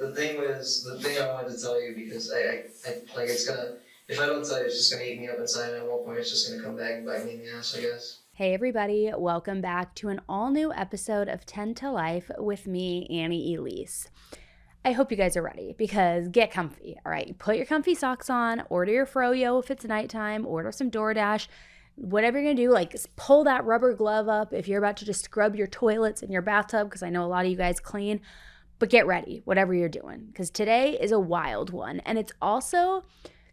the thing I wanted to tell you, because I like, it's gonna, if I don't tell you, it's just gonna eat me up inside, and at one point it's just gonna come back and bite me in the ass, I guess. Hey everybody, welcome back to an all-new episode of 10 to Life with me, Annie Elise. I hope you guys are ready, because get comfy, all right? Put your comfy socks on, order your froyo if it's nighttime, order some DoorDash, whatever you're gonna do, like pull that rubber glove up if you're about to just scrub your toilets in your bathtub, because I know a lot of you guys clean, but get ready, whatever you're doing, because today is a wild one, and it's also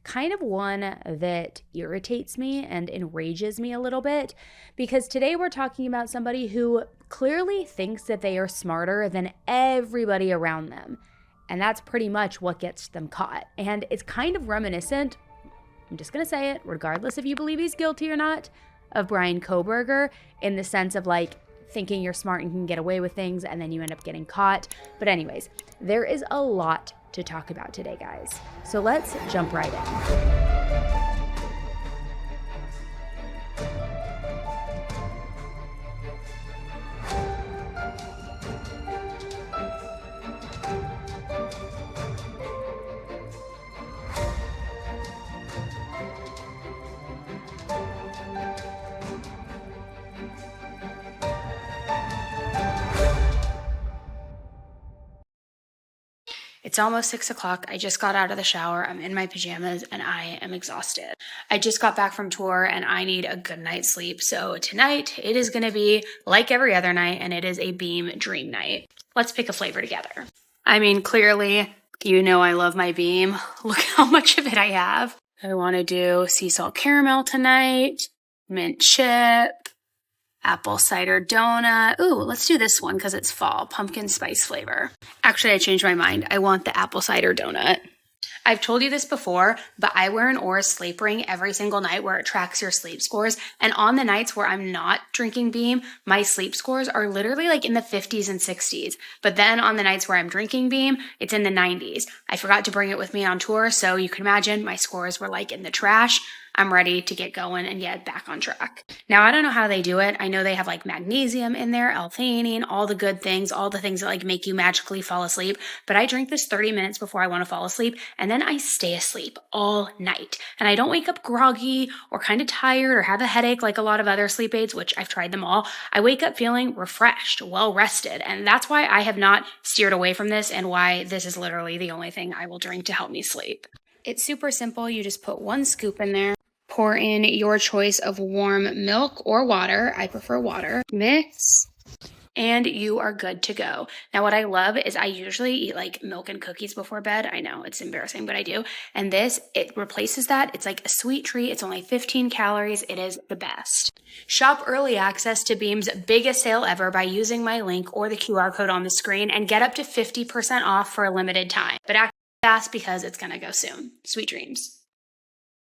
kind of one that irritates me and enrages me a little bit, because today we're talking about somebody who clearly thinks that they are smarter than everybody around them. And that's pretty much what gets them caught. And it's kind of reminiscent, I'm just going to say it, regardless if you believe he's guilty or not, of Bryan Kohberger, in the sense of like thinking you're smart and can get away with things and then you end up getting caught. But anyways, there is a lot to talk about today, guys. So let's jump right in. It's almost 6 o'clock. I just got out of the shower. I'm in my pajamas and I am exhausted. I just got back from tour and I need a good night's sleep. So tonight it is going to be like every other night, and it is a Beam Dream Night. Let's pick a flavor together. I mean, clearly, you know I love my Beam. Look how much of it I have. I want to do sea salt caramel tonight, mint chip, apple cider donut. Ooh, let's do this one because it's fall. Pumpkin spice flavor. Actually, I changed my mind. I want the apple cider donut. I've told you this before, but I wear an Aura sleep ring every single night where it tracks your sleep scores. And on the nights where I'm not drinking Beam, my sleep scores are literally like in the 50s and 60s. But then on the nights where I'm drinking Beam, it's in the 90s. I forgot to bring it with me on tour, so you can imagine my scores were like in the trash. I'm ready to get going and get back on track. Now, I don't know how they do it. I know they have like magnesium in there, L-theanine, all the good things, all the things that like make you magically fall asleep. But I drink this 30 minutes before I want to fall asleep, and then I stay asleep all night. And I don't wake up groggy or kind of tired or have a headache like a lot of other sleep aids, which I've tried them all. I wake up feeling refreshed, well rested. And that's why I have not steered away from this, and why this is literally the only thing I will drink to help me sleep. It's super simple. You just put 1 scoop in there. Pour in your choice of warm milk or water. I prefer water. Mix, and you are good to go. Now, what I love is I usually eat like milk and cookies before bed. I know it's embarrassing, but I do. And this, it replaces that. It's like a sweet treat. It's only 15 calories. It is the best. Shop early access to Beam's biggest sale ever by using my link or the QR code on the screen and get up to 50% off for a limited time. But act fast because it's going to go soon. Sweet dreams.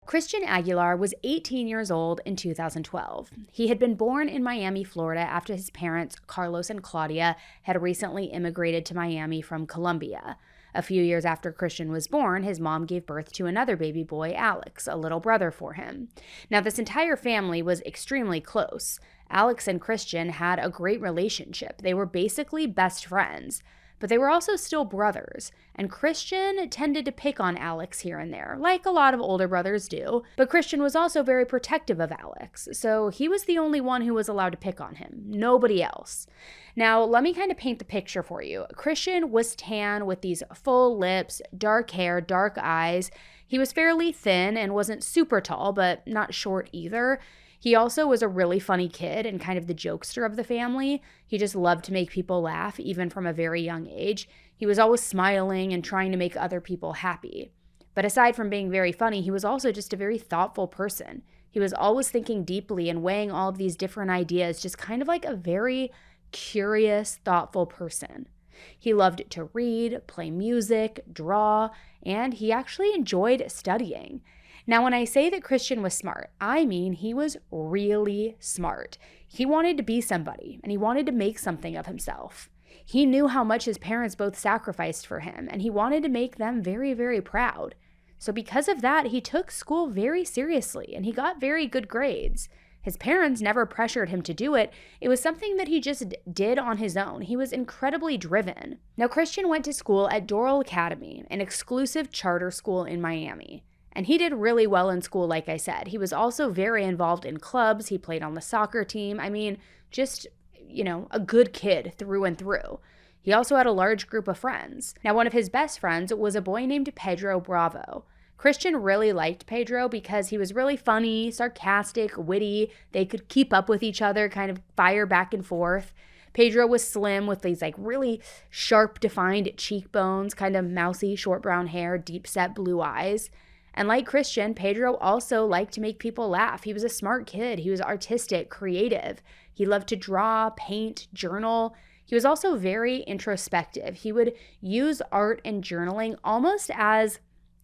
Christian Aguilar was 18 years old in 2012. He had been born in Miami, Florida, after his parents, Carlos and Claudia, had recently immigrated to Miami from Colombia. A few years after Christian was born, his mom gave birth to another baby boy, Alex, a little brother for him. Now, this entire family was extremely close. Alex and Christian had a great relationship. They were basically best friends. But they were also still brothers, and Christian tended to pick on Alex here and there, like a lot of older brothers do. But Christian was also very protective of Alex, so he was the only one who was allowed to pick on him, nobody else. Now, let me kind of paint the picture for you. Christian was tan with these full lips, dark hair, dark eyes. He was fairly thin and wasn't super tall, but not short either. He also was a really funny kid and kind of the jokester of the family. He just loved to make people laugh, even from a very young age. He was always smiling and trying to make other people happy. But aside from being very funny, he was also just a very thoughtful person. He was always thinking deeply and weighing all of these different ideas, just kind of like a very curious, thoughtful person. He loved to read, play music, draw, and he actually enjoyed studying. Now, when I say that Christian was smart, I mean he was really smart. He wanted to be somebody, and he wanted to make something of himself. He knew how much his parents both sacrificed for him, and he wanted to make them very, very proud. So because of that, he took school very seriously, and he got very good grades. His parents never pressured him to do it. It was something that he just did on his own. He was incredibly driven. Now, Christian went to school at Doral Academy, an exclusive charter school in Miami. And he did really well in school, like I said. He was also very involved in clubs. He played on the soccer team. I mean, just, a good kid through and through. He also had a large group of friends. Now, one of his best friends was a boy named Pedro Bravo. Christian really liked Pedro because he was really funny, sarcastic, witty. They could keep up with each other, kind of fire back and forth. Pedro was slim with these really sharp defined cheekbones, kind of mousy, short brown hair, deep set blue eyes. And like Christian, Pedro also liked to make people laugh. He was a smart kid. He was artistic, creative. He loved to draw, paint, journal. He was also very introspective. He would use art and journaling almost as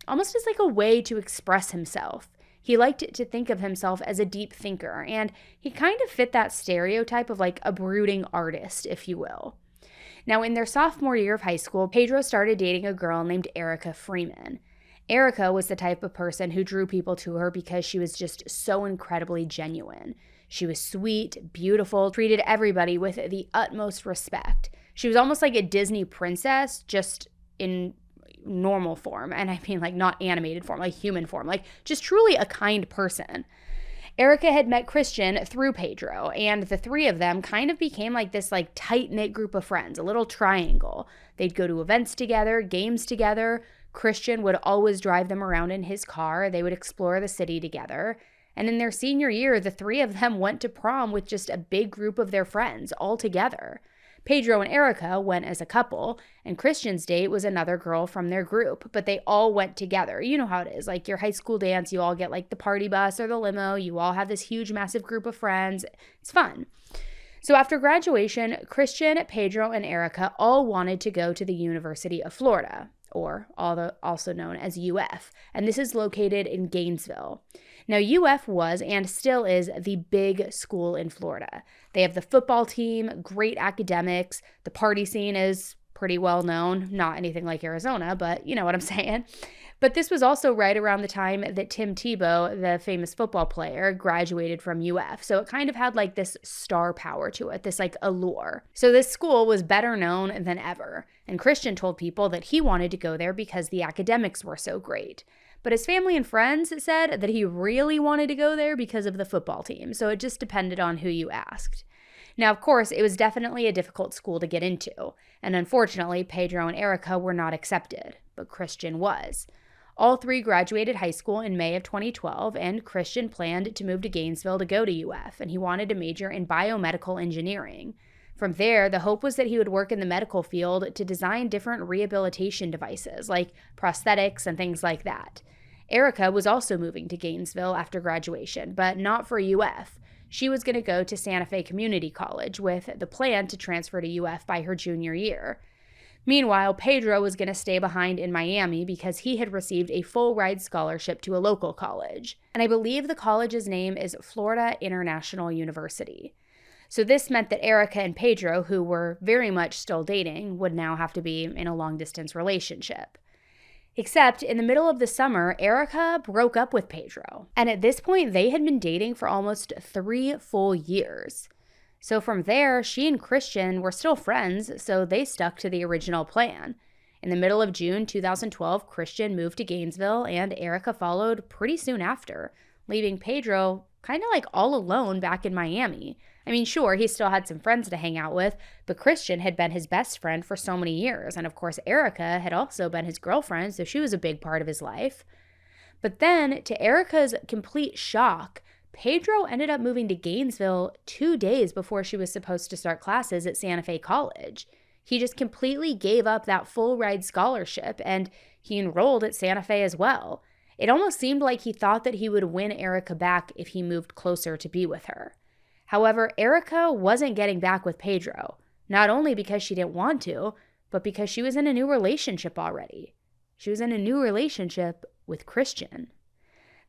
like a way to express himself. He liked to think of himself as a deep thinker, and he kind of fit that stereotype of a brooding artist, if you will. Now, in their sophomore year of high school, Pedro started dating a girl named Erica Freeman. Erica was the type of person who drew people to her because she was just so incredibly genuine. She was sweet, beautiful, treated everybody with the utmost respect. She was almost like a Disney princess, just in normal form. And I mean not animated form, human form, just truly a kind person. Erica had met Christian through Pedro, and the three of them kind of became this tight-knit group of friends, a little triangle. They'd go to events together, games together. Christian would always drive them around in his car. They would explore the city together. And in their senior year, the three of them went to prom with just a big group of their friends all together. Pedro and Erica went as a couple, and Christian's date was another girl from their group, but they all went together. You know how it is. Your high school dance, you all get the party bus or the limo. You all have this huge, massive group of friends. It's fun. So after graduation, Christian, Pedro, and Erica all wanted to go to the University of Florida, or also known as UF, and this is located in Gainesville. Now, UF was and still is the big school in Florida. They have the football team, great academics, the party scene is pretty well known, not anything like Arizona, but you know what I'm saying. But this was also right around the time that Tim Tebow, the famous football player, graduated from UF. So it kind of had this star power to it, this allure. So this school was better known than ever. And Christian told people that he wanted to go there because the academics were so great. But his family and friends said that he really wanted to go there because of the football team. So it just depended on who you asked. Now, of course, it was definitely a difficult school to get into. And unfortunately, Pedro and Erica were not accepted, but Christian was. All three graduated high school in May of 2012, and Christian planned to move to Gainesville to go to UF, and he wanted to major in biomedical engineering. From there, the hope was that he would work in the medical field to design different rehabilitation devices, like prosthetics and things like that. Erica was also moving to Gainesville after graduation, but not for UF. She was going to go to Santa Fe Community College with the plan to transfer to UF by her junior year. Meanwhile, Pedro was going to stay behind in Miami because he had received a full-ride scholarship to a local college. And I believe the college's name is Florida International University. So this meant that Erica and Pedro, who were very much still dating, would now have to be in a long-distance relationship. Except in the middle of the summer, Erica broke up with Pedro. And at this point, they had been dating for almost 3 full years. So from there, she and Christian were still friends, so they stuck to the original plan. In the middle of June 2012, Christian moved to Gainesville, and Erica followed pretty soon after, leaving Pedro kind of all alone back in Miami. I mean, sure, he still had some friends to hang out with, but Christian had been his best friend for so many years, and of course, Erica had also been his girlfriend, so she was a big part of his life. But then, to Erica's complete shock, Pedro ended up moving to Gainesville 2 days before she was supposed to start classes at Santa Fe College. He just completely gave up that full-ride scholarship, and he enrolled at Santa Fe as well. It almost seemed like he thought that he would win Erica back if he moved closer to be with her. However, Erica wasn't getting back with Pedro, not only because she didn't want to, but because she was in a new relationship already. She was in a new relationship with Christian.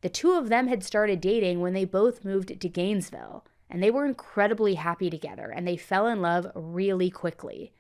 The two of them had started dating when they both moved to Gainesville, and they were incredibly happy together, and they fell in love really quickly.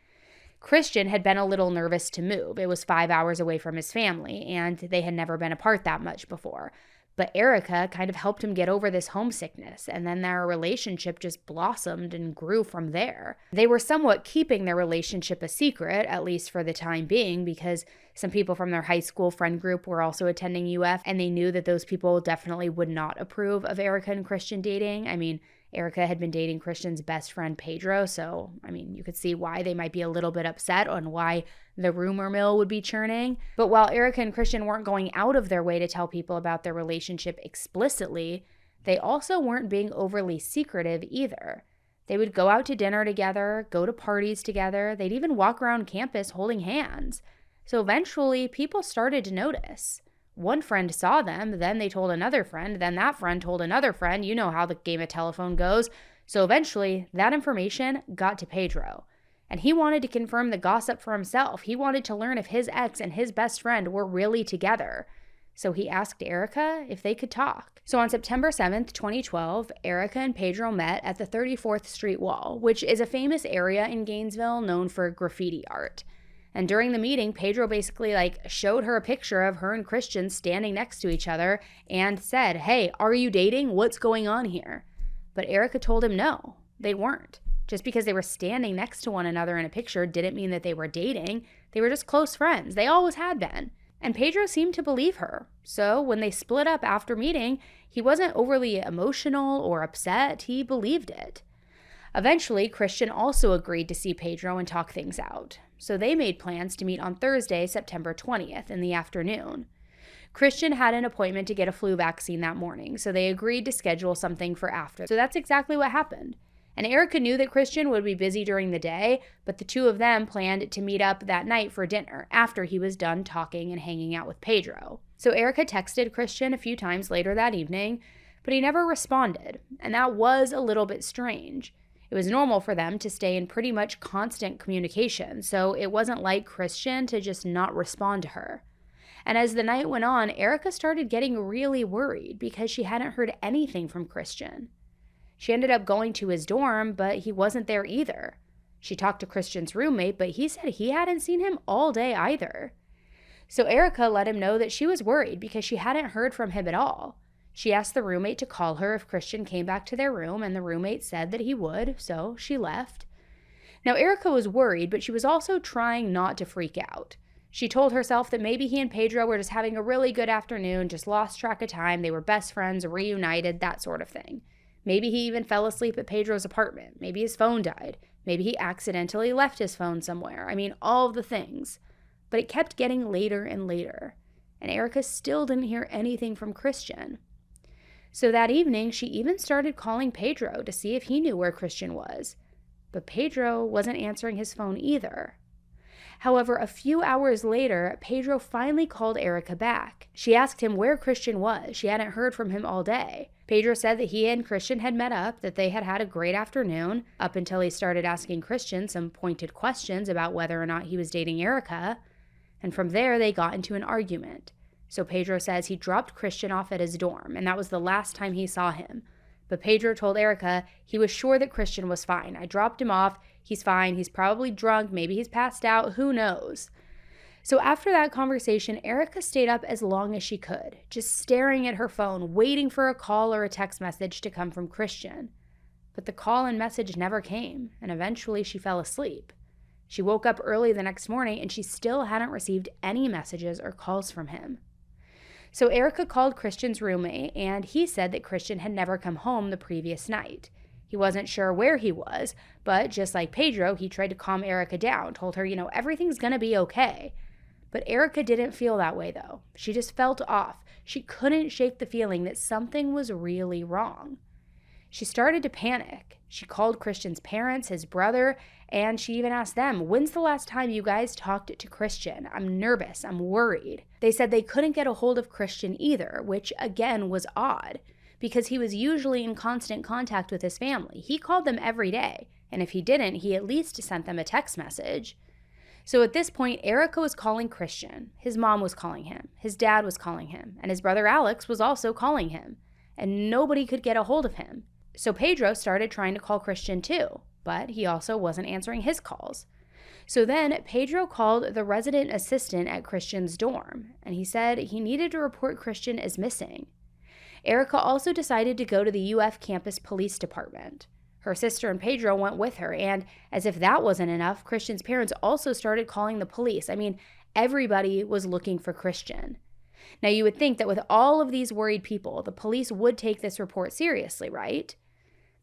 Christian had been a little nervous to move. It was 5 hours away from his family, and they had never been apart that much before. But Erica kind of helped him get over this homesickness, and then their relationship just blossomed and grew from there. They were somewhat keeping their relationship a secret, at least for the time being, because some people from their high school friend group were also attending UF, and they knew that those people definitely would not approve of Erica and Christian dating. I mean, Erica had been dating Christian's best friend, Pedro, so, you could see why they might be a little bit upset on why the rumor mill would be churning. But while Erica and Christian weren't going out of their way to tell people about their relationship explicitly, they also weren't being overly secretive either. They would go out to dinner together, go to parties together, they'd even walk around campus holding hands. So eventually, people started to notice. One friend saw them, then they told another friend, then that friend told another friend. You know how the game of telephone goes. So eventually, that information got to Pedro. And he wanted to confirm the gossip for himself. He wanted to learn if his ex and his best friend were really together. So he asked Erica if they could talk. So on September 7th, 2012, Erica and Pedro met at the 34th Street Wall, which is a famous area in Gainesville known for graffiti art. And during the meeting, Pedro basically showed her a picture of her and Christian standing next to each other and said, "Hey, are you dating? What's going on here?" But Erica told him no, they weren't. Just because they were standing next to one another in a picture didn't mean that they were dating. They were just close friends. They always had been. And Pedro seemed to believe her. So when they split up after meeting, he wasn't overly emotional or upset. He believed it. Eventually, Christian also agreed to see Pedro and talk things out. So they made plans to meet on Thursday, September 20th in the afternoon. Christian had an appointment to get a flu vaccine that morning, so they agreed to schedule something for after. So that's exactly what happened. And Erica knew that Christian would be busy during the day, but the two of them planned to meet up that night for dinner after he was done talking and hanging out with Pedro. So Erica texted Christian a few times later that evening, but he never responded, and that was a little bit strange. It was normal for them to stay in pretty much constant communication, so it wasn't like Christian to just not respond to her. And as the night went on, Erica started getting really worried because she hadn't heard anything from Christian. She ended up going to his dorm, but he wasn't there either. She talked to Christian's roommate, but he said he hadn't seen him all day either. So Erica let him know that she was worried because she hadn't heard from him at all. She asked the roommate to call her if Christian came back to their room, and the roommate said that he would, so she left. Now, Erica was worried, but she was also trying not to freak out. She told herself that maybe he and Pedro were just having a really good afternoon, just lost track of time, they were best friends, reunited, that sort of thing. Maybe he even fell asleep at Pedro's apartment. Maybe his phone died. Maybe he accidentally left his phone somewhere. All of the things. But it kept getting later and later, and Erica still didn't hear anything from Christian. So that evening, she even started calling Pedro to see if he knew where Christian was. But Pedro wasn't answering his phone either. However, a few hours later, Pedro finally called Erica back. She asked him where Christian was. She hadn't heard from him all day. Pedro said that he and Christian had met up, that they had had a great afternoon, up until he started asking Christian some pointed questions about whether or not he was dating Erica. And from there, they got into an argument. So Pedro says he dropped Christian off at his dorm, and that was the last time he saw him. But Pedro told Erica he was sure that Christian was fine. I dropped him off. He's fine. He's probably drunk. Maybe he's passed out. Who knows? So after that conversation, Erica stayed up as long as she could, just staring at her phone, waiting for a call or a text message to come from Christian. But the call and message never came, and eventually she fell asleep. She woke up early the next morning, and she still hadn't received any messages or calls from him. So Erica called Christian's roommate, and he said that Christian had never come home the previous night. He wasn't sure where he was, but just like Pedro, he tried to calm Erica down, told her, everything's gonna be okay. But Erica didn't feel that way, though. She just felt off. She couldn't shake the feeling that something was really wrong. She started to panic. She called Christian's parents, his brother, and she even asked them, "When's the last time you guys talked to Christian? I'm nervous. I'm worried." They said they couldn't get a hold of Christian either, which again was odd, because he was usually in constant contact with his family. He called them every day, and if he didn't, he at least sent them a text message. So at this point, Erica was calling Christian. His mom was calling him. His dad was calling him. And his brother Alex was also calling him. And nobody could get a hold of him. So Pedro started trying to call Christian too, but he also wasn't answering his calls. So then Pedro called the resident assistant at Christian's dorm, and he said he needed to report Christian as missing. Erica also decided to go to the UF campus police department. Her sister and Pedro went with her, and as if that wasn't enough, Christian's parents also started calling the police. I mean, everybody was looking for Christian. Now, you would think that with all of these worried people, the police would take this report seriously, right?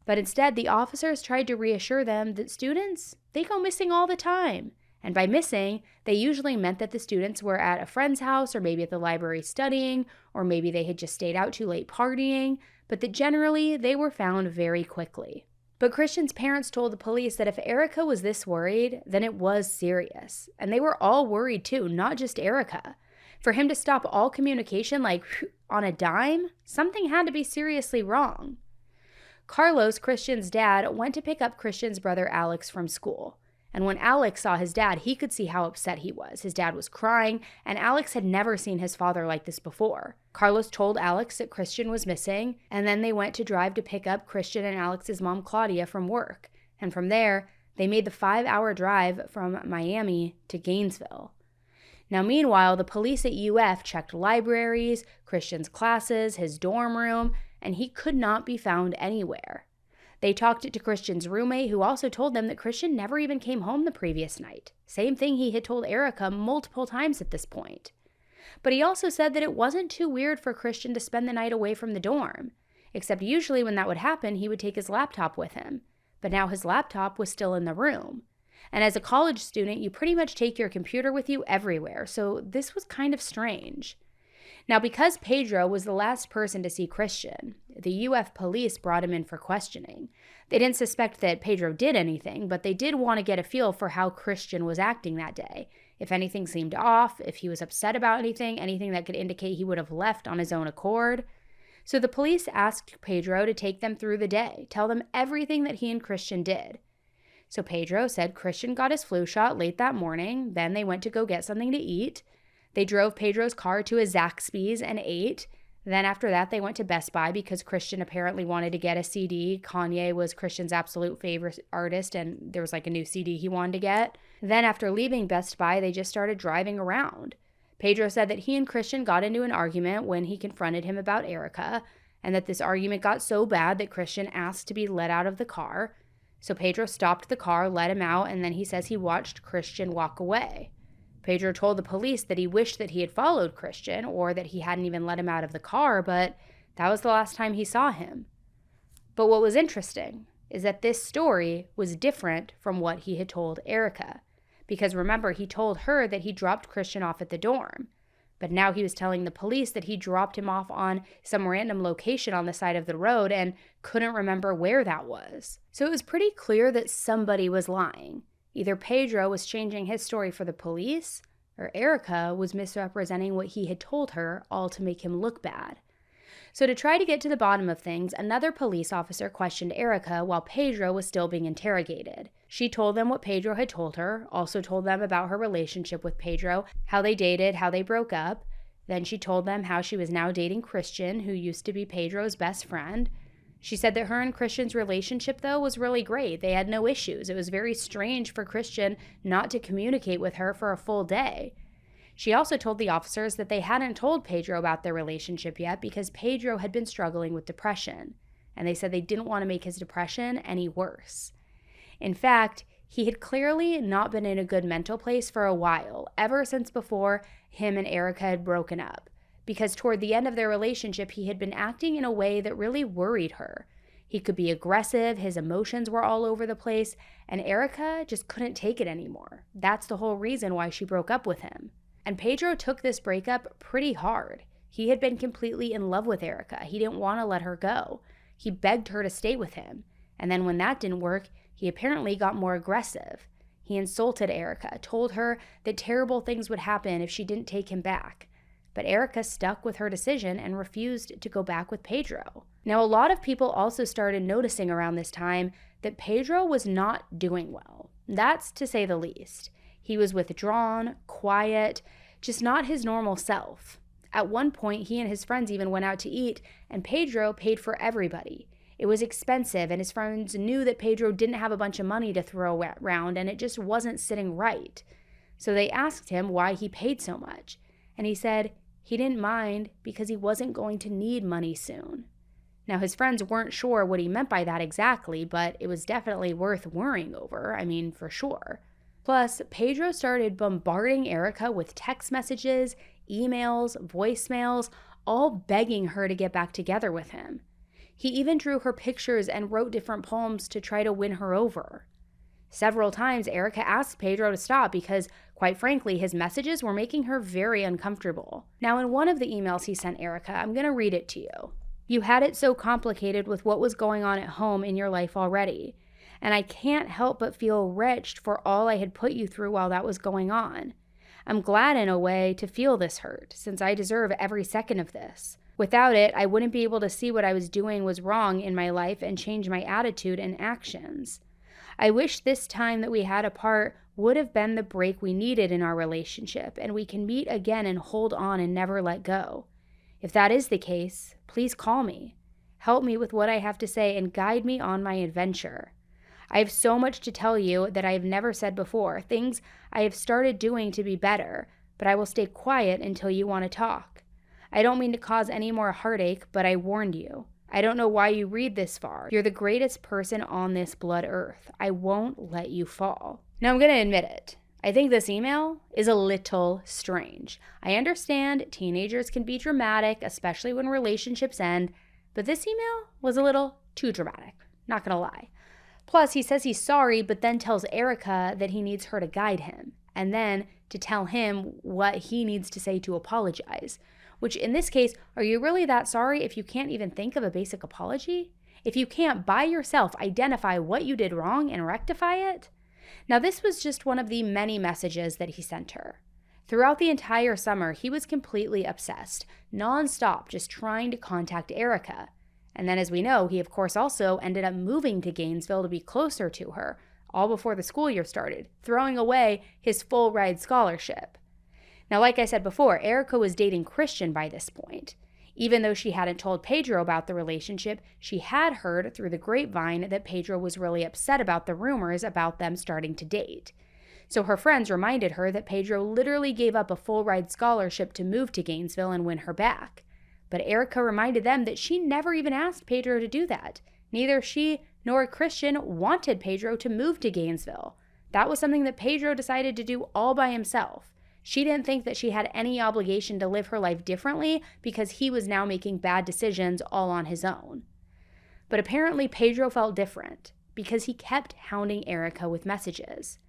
But instead, the officers tried to reassure them that students, they go missing all the time. And by missing, they usually meant that the students were at a friend's house or maybe at the library studying, or maybe they had just stayed out too late partying, but that generally they were found very quickly. But Christian's parents told the police that if Erica was this worried, then it was serious. And they were all worried too, not just Erica. For him to stop all communication like on a dime, something had to be seriously wrong. Carlos, Christian's dad, went to pick up Christian's brother Alex from school. And when Alex saw his dad, he could see how upset he was. His dad was crying, and Alex had never seen his father like this before. Carlos told Alex that Christian was missing, and then they went to drive to pick up Christian and Alex's mom, Claudia, from work. And from there, they made the 5-hour drive from Miami to Gainesville. Now, meanwhile, the police at UF checked libraries, Christian's classes, his dorm room, and he could not be found anywhere. They talked to Christian's roommate, who also told them that Christian never even came home the previous night. Same thing he had told Erica multiple times at this point. But he also said that it wasn't too weird for Christian to spend the night away from the dorm, except usually when that would happen, he would take his laptop with him. But now his laptop was still in the room. And as a college student, you pretty much take your computer with you everywhere, so this was kind of strange. Now, because Pedro was the last person to see Christian, the UF police brought him in for questioning. They didn't suspect that Pedro did anything, but they did want to get a feel for how Christian was acting that day. If anything seemed off, if he was upset about anything that could indicate he would have left on his own accord. So the police asked Pedro to take them through the day, tell them everything that he and Christian did. So Pedro said Christian got his flu shot late that morning, then they went to go get something to eat. They drove Pedro's car to a Zaxby's and ate. Then after that, they went to Best Buy because Christian apparently wanted to get a CD. Kanye was Christian's absolute favorite artist, and there was like a new CD he wanted to get. Then after leaving Best Buy, they just started driving around. Pedro said that he and Christian got into an argument when he confronted him about Erica, and that this argument got so bad that Christian asked to be let out of the car. So Pedro stopped the car, let him out, and then he says he watched Christian walk away. Pedro told the police that he wished that he had followed Christian or that he hadn't even let him out of the car, but that was the last time he saw him. But what was interesting is that this story was different from what he had told Erica, because remember, he told her that he dropped Christian off at the dorm, but now he was telling the police that he dropped him off on some random location on the side of the road and couldn't remember where that was. So it was pretty clear that somebody was lying. Either Pedro was changing his story for the police, or Erica was misrepresenting what he had told her, all to make him look bad. So to try to get to the bottom of things, another police officer questioned Erica while Pedro was still being interrogated. She told them what Pedro had told her, also told them about her relationship with Pedro, how they dated, how they broke up. Then she told them how she was now dating Christian, who used to be Pedro's best friend. She said that her and Christian's relationship, though, was really great. They had no issues. It was very strange for Christian not to communicate with her for a full day. She also told the officers that they hadn't told Pedro about their relationship yet because Pedro had been struggling with depression, and they said they didn't want to make his depression any worse. In fact, he had clearly not been in a good mental place for a while, ever since before him and Erica had broken up. Because toward the end of their relationship, he had been acting in a way that really worried her. He could be aggressive, his emotions were all over the place, and Erica just couldn't take it anymore. That's the whole reason why she broke up with him. And Pedro took this breakup pretty hard. He had been completely in love with Erica. He didn't want to let her go. He begged her to stay with him. And then when that didn't work, he apparently got more aggressive. He insulted Erica, told her that terrible things would happen if she didn't take him back. But Erica stuck with her decision and refused to go back with Pedro. Now, a lot of people also started noticing around this time that Pedro was not doing well. That's to say the least. He was withdrawn, quiet, just not his normal self. At one point, he and his friends even went out to eat, and Pedro paid for everybody. It was expensive, and his friends knew that Pedro didn't have a bunch of money to throw around, and it just wasn't sitting right. So they asked him why he paid so much. And he said He didn't mind because he wasn't going to need money soon. Now, his friends weren't sure what he meant by that exactly, but it was definitely worth worrying over. I mean, for sure. Plus, Pedro started bombarding Erica with text messages, emails, voicemails, all begging her to get back together with him. He even drew her pictures and wrote different poems to try to win her over. Several times, Erica asked Pedro to stop because, quite frankly, his messages were making her very uncomfortable. Now, in one of the emails he sent Erica, I'm going to read it to you. "You had it so complicated with what was going on at home in your life already, and I can't help but feel wretched for all I had put you through while that was going on. I'm glad in a way to feel this hurt, since I deserve every second of this. Without it, I wouldn't be able to see what I was doing was wrong in my life and change my attitude and actions. I wish this time that we had apart would have been the break we needed in our relationship, and we can meet again and hold on and never let go. If that is the case, please call me. Help me with what I have to say and guide me on my adventure. I have so much to tell you that I have never said before, things I have started doing to be better, but I will stay quiet until you want to talk. I don't mean to cause any more heartache, but I warned you. I don't know why you read this far. You're the greatest person on this blood earth. I won't let you fall." Now, I'm going to admit it. I think this email is a little strange. I understand teenagers can be dramatic, especially when relationships end, but this email was a little too dramatic, not gonna lie. Plus, he says he's sorry, but then tells Erica that he needs her to guide him, and then to tell him what he needs to say to apologize. Which, in this case, are you really that sorry if you can't even think of a basic apology? If you can't by yourself identify what you did wrong and rectify it? Now, this was just one of the many messages that he sent her. Throughout the entire summer, he was completely obsessed, nonstop, just trying to contact Erica. And then, as we know, he of course also ended up moving to Gainesville to be closer to her, all before the school year started, throwing away his full-ride scholarship. Now, like I said before, Erica was dating Christian by this point. Even though she hadn't told Pedro about the relationship, she had heard through the grapevine that Pedro was really upset about the rumors about them starting to date. So her friends reminded her that Pedro literally gave up a full-ride scholarship to move to Gainesville and win her back. But Erica reminded them that she never even asked Pedro to do that. Neither she nor Christian wanted Pedro to move to Gainesville. That was something that Pedro decided to do all by himself. She didn't think that she had any obligation to live her life differently because he was now making bad decisions all on his own. But apparently Pedro felt different because he kept hounding Erica with messages.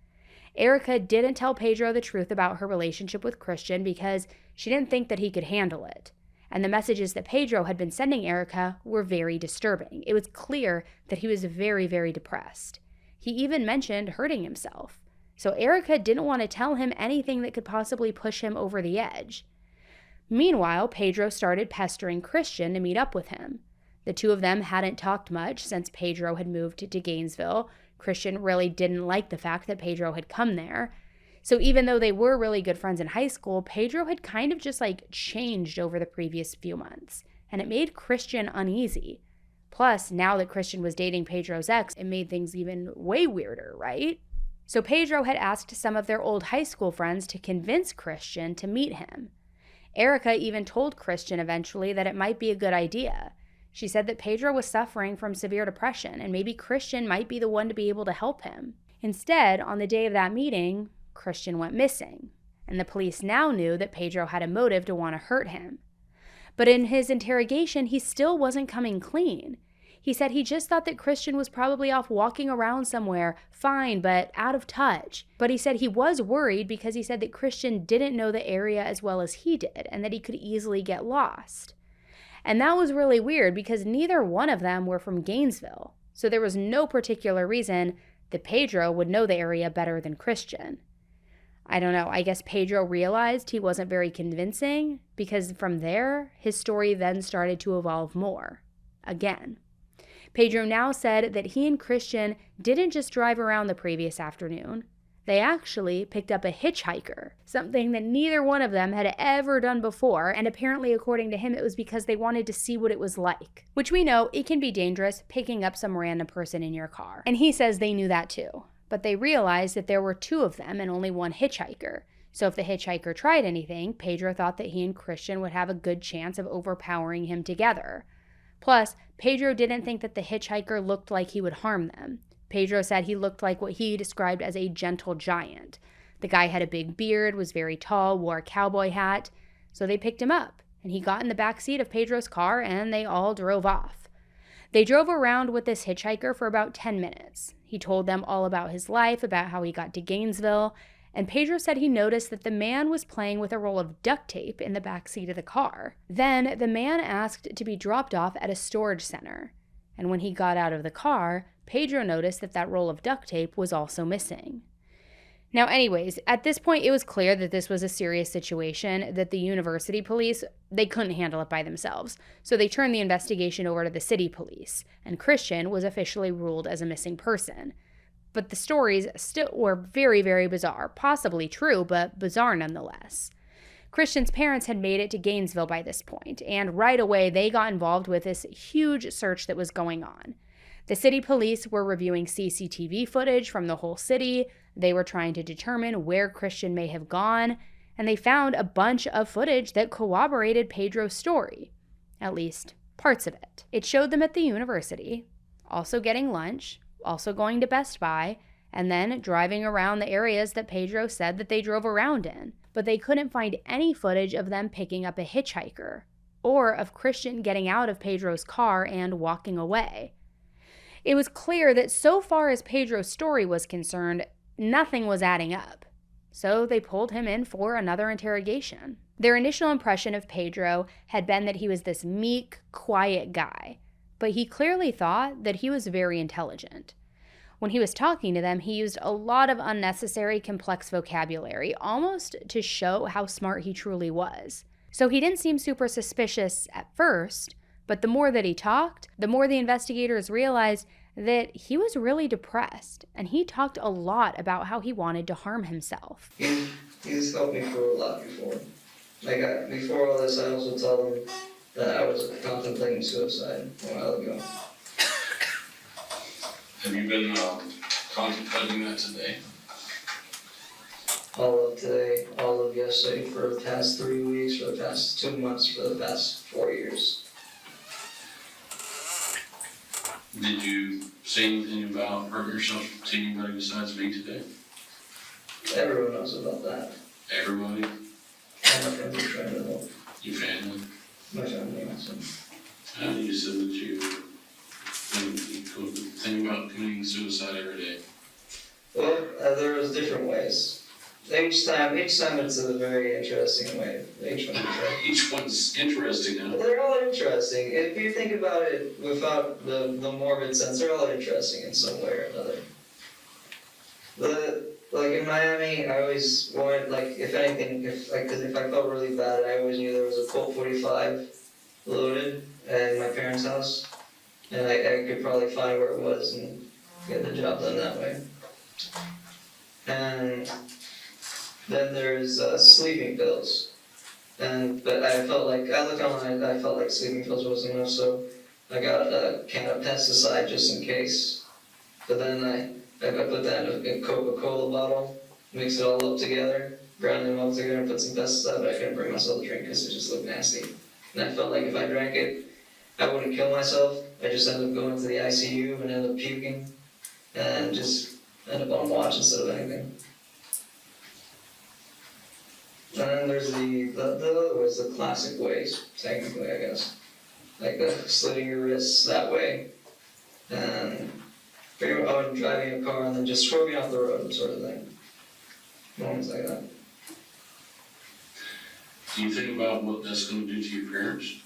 Erica didn't tell Pedro the truth about her relationship with Christian because she didn't think that he could handle it. And the messages that Pedro had been sending Erica were very disturbing. It was clear that he was very, very depressed. He even mentioned hurting himself. So Erica didn't want to tell him anything that could possibly push him over the edge. Meanwhile, Pedro started pestering Christian to meet up with him. The two of them hadn't talked much since Pedro had moved to Gainesville. Christian really didn't like the fact that Pedro had come there. So even though they were really good friends in high school, Pedro had kind of just changed over the previous few months. And it made Christian uneasy. Plus, now that Christian was dating Pedro's ex, it made things even way weirder, right? So Pedro had asked some of their old high school friends to convince Christian to meet him. Erica even told Christian eventually that it might be a good idea. She said that Pedro was suffering from severe depression and maybe Christian might be the one to be able to help him. Instead, on the day of that meeting, Christian went missing, and the police now knew that Pedro had a motive to want to hurt him. But in his interrogation, he still wasn't coming clean. He said he just thought that Christian was probably off walking around somewhere, fine, but out of touch. But he said he was worried because he said that Christian didn't know the area as well as he did and that he could easily get lost. And that was really weird because neither one of them were from Gainesville. So there was no particular reason that Pedro would know the area better than Christian. I don't know, I guess Pedro realized he wasn't very convincing because from there, his story then started to evolve more. Again. Pedro now said that he and Christian didn't just drive around the previous afternoon. They actually picked up a hitchhiker, something that neither one of them had ever done before, and apparently according to him it was because they wanted to see what it was like. Which we know, it can be dangerous picking up some random person in your car. And he says they knew that too. But they realized that there were two of them and only one hitchhiker. So if the hitchhiker tried anything, Pedro thought that he and Christian would have a good chance of overpowering him together. Plus, Pedro didn't think that the hitchhiker looked like he would harm them. Pedro said he looked like what he described as a gentle giant. The guy had a big beard, was very tall, wore a cowboy hat. So they picked him up, and he got in the back seat of Pedro's car, and they all drove off. They drove around with this hitchhiker for about 10 minutes. He told them all about his life, about how he got to Gainesville, and Pedro said he noticed that the man was playing with a roll of duct tape in the back seat of the car. Then the man asked to be dropped off at a storage center, and when he got out of the car, Pedro noticed that that roll of duct tape was also missing. Now, anyways, at this point, it was clear that this was a serious situation, that the university police, they couldn't handle it by themselves. So they turned the investigation over to the city police, and Christian was officially ruled as a missing person. But the stories still were very, very bizarre, possibly true, but bizarre nonetheless. Christian's parents had made it to Gainesville by this point, and right away they got involved with this huge search that was going on. The city police were reviewing CCTV footage from the whole city. They were trying to determine where Christian may have gone, and they found a bunch of footage that corroborated Pedro's story, at least parts of it. It showed them at the university, also getting lunch, also going to Best Buy, and then driving around the areas that Pedro said that they drove around in. But they couldn't find any footage of them picking up a hitchhiker, or of Christian getting out of Pedro's car and walking away. It was clear that so far as Pedro's story was concerned, nothing was adding up. So they pulled him in for another interrogation. Their initial impression of Pedro had been that he was this meek, quiet guy, but he clearly thought that he was very intelligent. When he was talking to them, he used a lot of unnecessary, complex vocabulary, almost to show how smart he truly was. So he didn't seem super suspicious at first, but the more that he talked, the more the investigators realized that he was really depressed, and he talked a lot about how he wanted to harm himself. He's helped me through a lot before. Before all this, I also told him that I was contemplating suicide a while ago. Have you been contemplating that today? All of today, all of yesterday, for the past 3 weeks, for the past 2 months, for the past 4 years. Did you say anything about hurting yourself to anybody besides me today? Everyone knows about that. Everybody? All my friends are trying to help. Your family? My family also. You said that you think about committing suicide every day. Well, there was different ways. Each time it's a very interesting way. Each one's interesting now. They're all interesting. If you think about it without the morbid sense, they're all interesting in some way or another. Like in Miami, I always wanted, like, if anything, if I felt really bad, I always knew there was a Colt 45 loaded in my parents' house, and I could probably find where it was and get the job done that way. And then there's sleeping pills, but I felt like, I looked online, I felt like sleeping pills wasn't enough, so I got a can of pesticide just in case. But then I put that in a Coca-Cola bottle, mixed it all up together, ground them up together and put some pesticide, but I couldn't bring myself to drink because it just looked nasty. And I felt like if I drank it, I wouldn't kill myself. I just ended up going to the ICU and ended up puking, and just ended up on watch instead of anything. And then there's the other ways, the classic ways, technically, I guess. Like slitting your wrists that way. And pretty much driving a car and then just swerving off the road, sort of thing. Moments like that. Do you think about what that's going to do to your parents?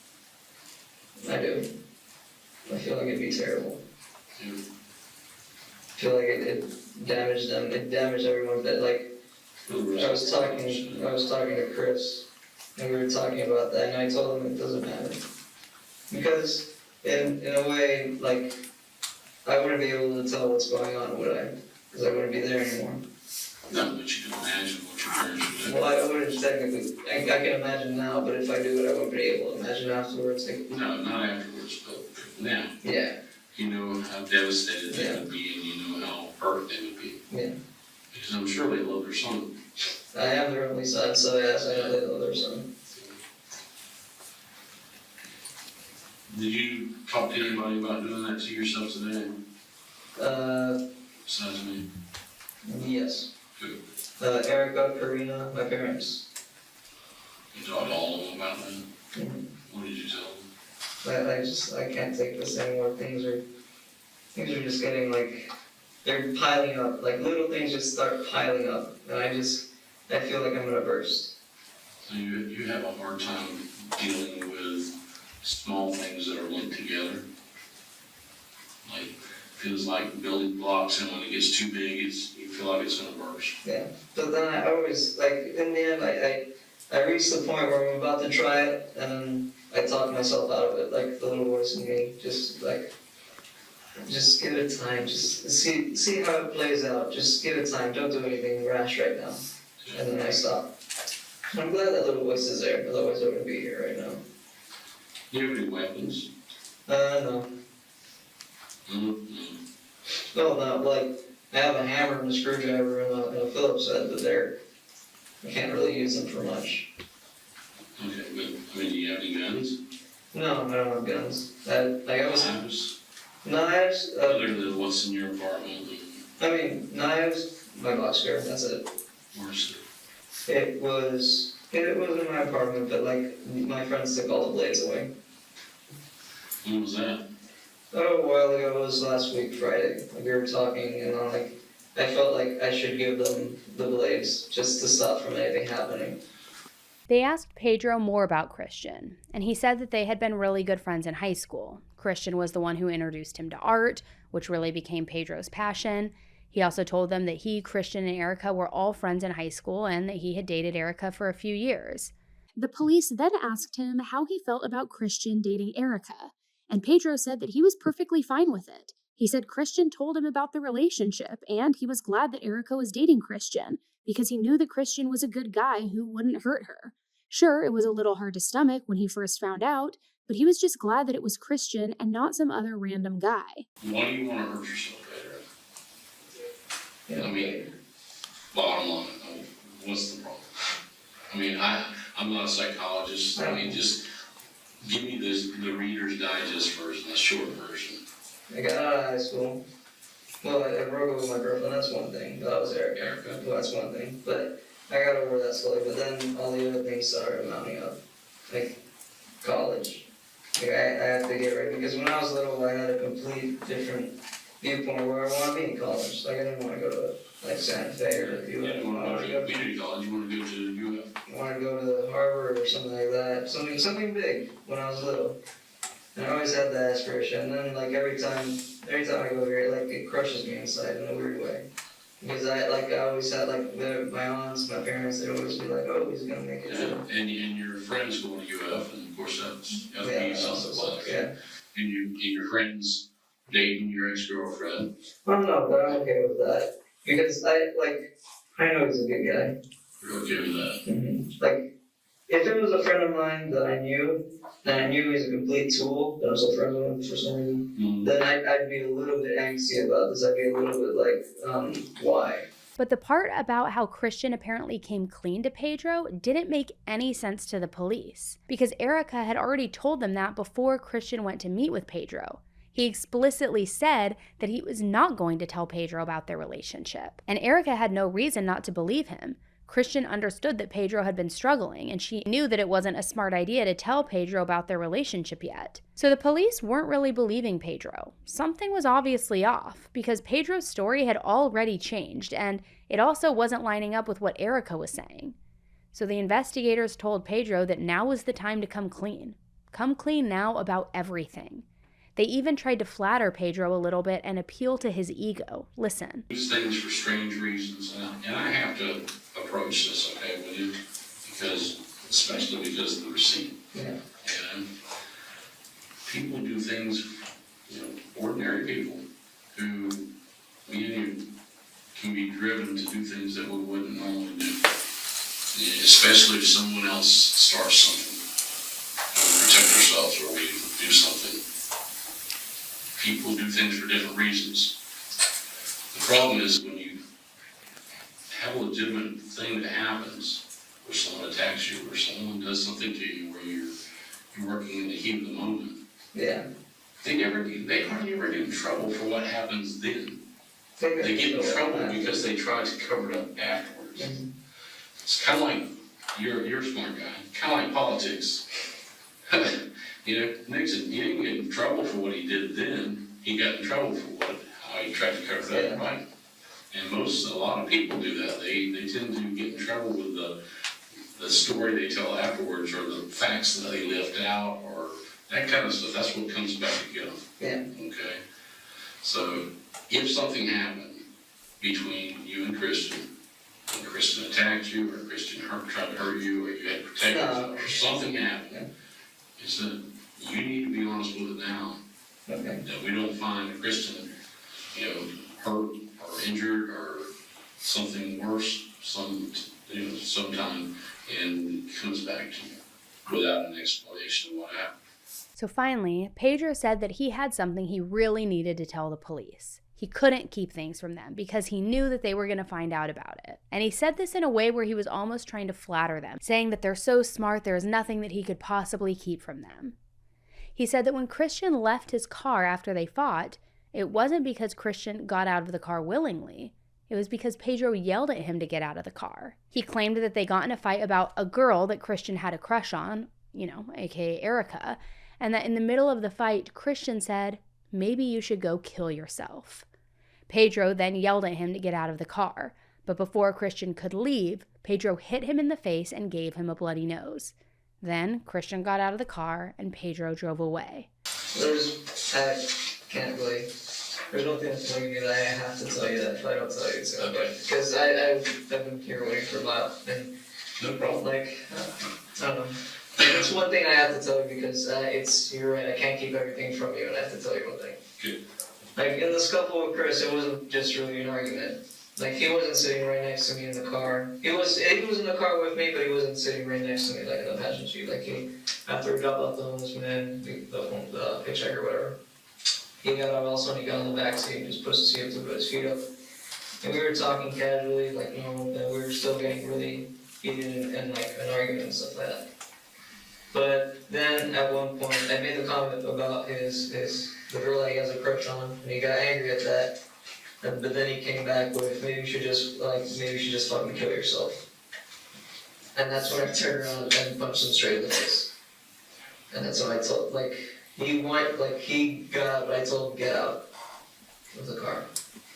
I do. I feel like it'd be terrible. Yeah. I feel like it damaged them. It damaged everyone. But like, I was talking to Chris, and we were talking about that, and I told him it doesn't matter. Because in a way, like, I wouldn't be able to tell what's going on, would I? Because I wouldn't be there anymore. No, but you can imagine what your parents would do. Well, I wouldn't technically. I can imagine now, but if I do it, I wouldn't be able to imagine afterwards. Like, No, not afterwards, but now. Yeah. You know how devastated they would be, and you know how hurt they would be. Yeah. Because I'm sure they love their son. I have their only son, so yes, I know they know their son. Did you talk to anybody about doing that to yourself today? Besides me? Yes. Good. Erica, Karina, my parents. You talked to all of them about that? Mm-hmm. What did you tell them? I can't take this anymore. Things are just getting like, they're piling up. Like little things just start piling up, and I feel like I'm gonna burst. So you have a hard time dealing with small things that are linked together. Like, feels like building blocks, and when it gets too big, you feel like it's gonna burst. Yeah, but then I always, like, in the end, I reached the point where I'm about to try it, and I talk myself out of it, like the little voice in me, just give it time, just see how it plays out, just give it time, don't do anything rash right now, and then I stop. I'm glad that little voice is there, otherwise I wouldn't be here right now. Do you have any weapons? No. Mm-hmm. No, not like, I have a hammer and a screwdriver and a Phillips head, but I can't really use them for much. Okay, but, do you have any guns? No, I don't have guns. Knives? Knives, Other than what's in your apartment? knives, my box skirt, that's it. Where's it? It was in my apartment, but like, my friends took all the blades away. When was that? Oh, a while ago, it was last week, Friday. Like, we were talking, and I felt like I should give them the blades, just to stop from anything happening. They asked Pedro more about Christian, and he said that they had been really good friends in high school. Christian was the one who introduced him to art, which really became Pedro's passion. He also told them that he, Christian, and Erica were all friends in high school and that he had dated Erica for a few years. The police then asked him how he felt about Christian dating Erica, and Pedro said that he was perfectly fine with it. He said Christian told him about the relationship, and he was glad that Erica was dating Christian because he knew that Christian was a good guy who wouldn't hurt her. Sure, it was a little hard to stomach when he first found out, but he was just glad that it was Christian and not some other random guy. Why do you want to hurt yourself, Pedro? Yeah. Bottom line, what's the problem? I'm not a psychologist. Just give me the Reader's Digest version, the short version. I got out of high school. Well, I broke up with my girlfriend, that's one thing. That was Erica. Well, that's one thing. But I got over that slowly. But then all the other things started mounting up. Like college. Like I had to get ready. Because when I was little, I had a complete different viewpoint where I wanted to be in college. Like I didn't want to go to like Santa Fe or UF. You want to go to community college, you want to go to UF. I wanted to go to Harvard or something like that. Something big when I was little. And I always had that aspiration. And then like every time I go here, it crushes me inside in a weird way. Because I always had my aunts, my parents, they'd always be like, oh, he's gonna make it. Yeah. And your friends going to UF, and of course that's gotta be something like. Yeah. And your friends dating your ex-girlfriend. Well, no, but I'm okay with that. Because I know he's a good guy. You're okay with that? Mm-hmm. If it was a friend of mine that I knew he's a complete tool, that I'm still friends with him for some reason, then I'd be a little bit angsty about this. I'd be a little bit why? But the part about how Christian apparently came clean to Pedro didn't make any sense to the police, because Erica had already told them that before Christian went to meet with Pedro. He explicitly said that he was not going to tell Pedro about their relationship, and Erica had no reason not to believe him. Christian understood that Pedro had been struggling, and she knew that it wasn't a smart idea to tell Pedro about their relationship yet. So the police weren't really believing Pedro. Something was obviously off, because Pedro's story had already changed, and it also wasn't lining up with what Erica was saying. So the investigators told Pedro that now was the time to come clean. Come clean now about everything. They even tried to flatter Pedro a little bit and appeal to his ego. Listen. These things for strange reasons, and I have to approach this, okay, with you, especially because of the receipt. Yeah. And people do things, ordinary people who can be driven to do things that we wouldn't normally do, especially if someone else starts something. We protect ourselves or we do something. People do things for different reasons. The problem is when you have a legitimate thing that happens, where someone attacks you, where someone does something to you, where you're working in the heat of the moment. Yeah. They hardly ever get in trouble for what happens then. They get in trouble because they try to cover it up afterwards. Mm-hmm. It's kind of like, you're a smart guy, kind of like politics. Nixon, he didn't get in trouble for what he did then, he got in trouble for how he tried to cover that up, right? And a lot of people do that. They tend to get in trouble with the story they tell afterwards, or the facts that they left out, or that kind of stuff. That's what comes back to get them. Yeah. Okay? So, if something happened between you and Christian attacked you, or Christian tried to hurt you, or you had protection, or something happened, is that you need to be honest with it now. Okay. That we don't find a Christian, hurt or injured or something worse sometime, and it comes back to you without an explanation of what happened. So finally, Pedro said that he had something he really needed to tell the police. He couldn't keep things from them because he knew that they were going to find out about it. And he said this in a way where he was almost trying to flatter them, saying that they're so smart there is nothing that he could possibly keep from them. He said that when Christian left his car after they fought, it wasn't because Christian got out of the car willingly. It was because Pedro yelled at him to get out of the car. He claimed that they got in a fight about a girl that Christian had a crush on, aka Erica, and that in the middle of the fight, Christian said, "Maybe you should go kill yourself." Pedro then yelled at him to get out of the car, but before Christian could leave, Pedro hit him in the face and gave him a bloody nose. Then Christian got out of the car and Pedro drove away. There's one thing that's telling me that I have to tell you that if I don't tell you it's gonna Okay. Because I've been here waiting for a while, and No problem. I don't know. It's one thing I have to tell you because you're right, I can't keep everything from you, and I have to tell you one thing. Good. In the scuffle with Chris, it wasn't just really an argument. He wasn't sitting right next to me in the car. He was in the car with me, but he wasn't sitting right next to me in the passenger seat. After we dropped off the homeless man, the hitchhiker or whatever, he got out also, and he got in the back seat and just pushed the seat up to put his feet up. And we were talking casually, normal, and we were still getting really heated and an argument and stuff like that. But then at one point, I made the comment about the girl that he has a crush on, and he got angry at that. But then he came back with, maybe you should just fucking kill yourself. And that's when I turned around and punched him straight in the face. And that's when I told, he got out, but I told him get out of the car.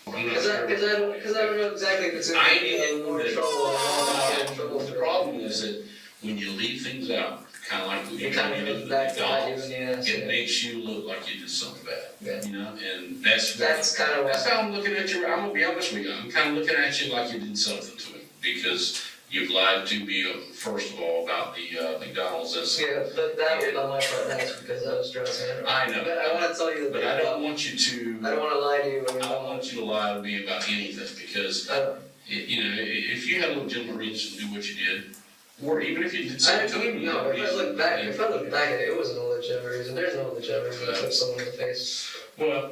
Because I don't know exactly if it's going to be in more trouble or not in trouble. The problem is that when you leave things out, kind of like what you kind of did with back to McDonald's, it makes you look like you did something bad. Yeah. And that's kind of that's how I'm looking at you. I'm gonna be honest with you. I'm kind of looking at you like you did something to me because you've lied to me first of all about the McDonald's incident. Yeah, but that was on my part. That's because I was dressing it. I know. But I want to tell you But I don't want you to. I don't want to lie to you. I don't want you to lie to me about anything because if you had a legitimate reason to do what you did. Or even if you did something to him, no. If I look back at it, it wasn't a legitimate reason. There's no legitimate reason to put someone in the face. Well,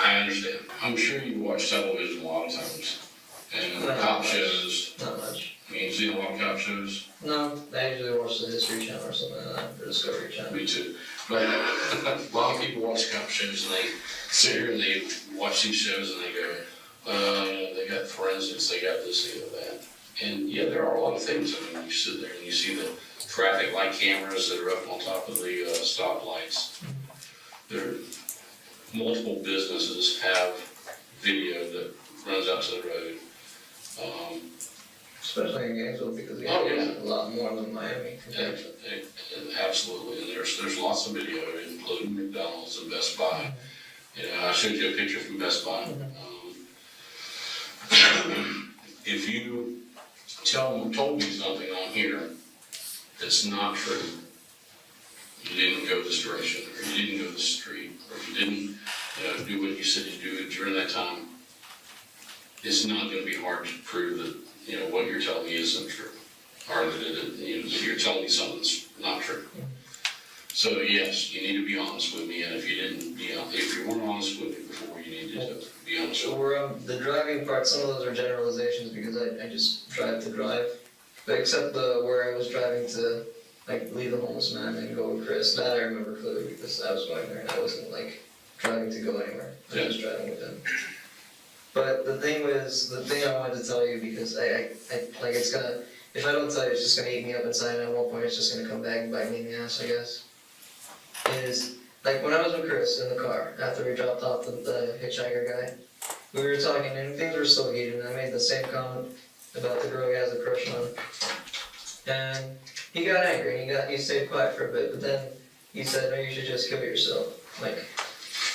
I understand. I'm sure you watch television a lot of times. And cop shows. Not much. You see a lot of cop shows? No, I usually watch the History Channel or something like that, or Discovery Channel. Me too. But a lot of people watch cop shows and they sit here and they watch these shows and they go, they got forensics, they got this, they got that. And yeah, there are a lot of things. I mean, you sit there and you see the traffic light cameras that are up on top of the stoplights. There, multiple businesses have video that runs out to the road. Especially in Gainesville because we Oh, yeah. have a lot more than Miami. Absolutely, and there's lots of video, including McDonald's and Best Buy. I showed you a picture from Best Buy. If you told me something on here that's not true, you didn't go this direction, or you didn't go this street, or you didn't do what you said you do during that time, it's not going to be hard to prove that what you're telling me isn't true, or that you're telling me something that's not true. So yes, you need to be honest with me, and if you weren't honest with me before, you need to be honest So with me. we're the driving part. Some of those are generalizations because I just drive to drive, but except where I was driving to like leave the homeless man and go with Chris. That I remember clearly because I was going there and I wasn't like driving to go anywhere. I was just driving with him. But the thing I wanted to tell you because I like it's gonna. If I don't tell you, it's just gonna eat me up inside, and at one point it's just gonna come back and bite me in the ass, I guess. Is, like, when I was with Chris in the car, after we dropped off the hitchhiker guy, we were talking, and things were still heated, and I made the same comment about the girl he has a crush on. And he got angry, and he stayed quiet for a bit, but then he said, no, you should just kill yourself. Like,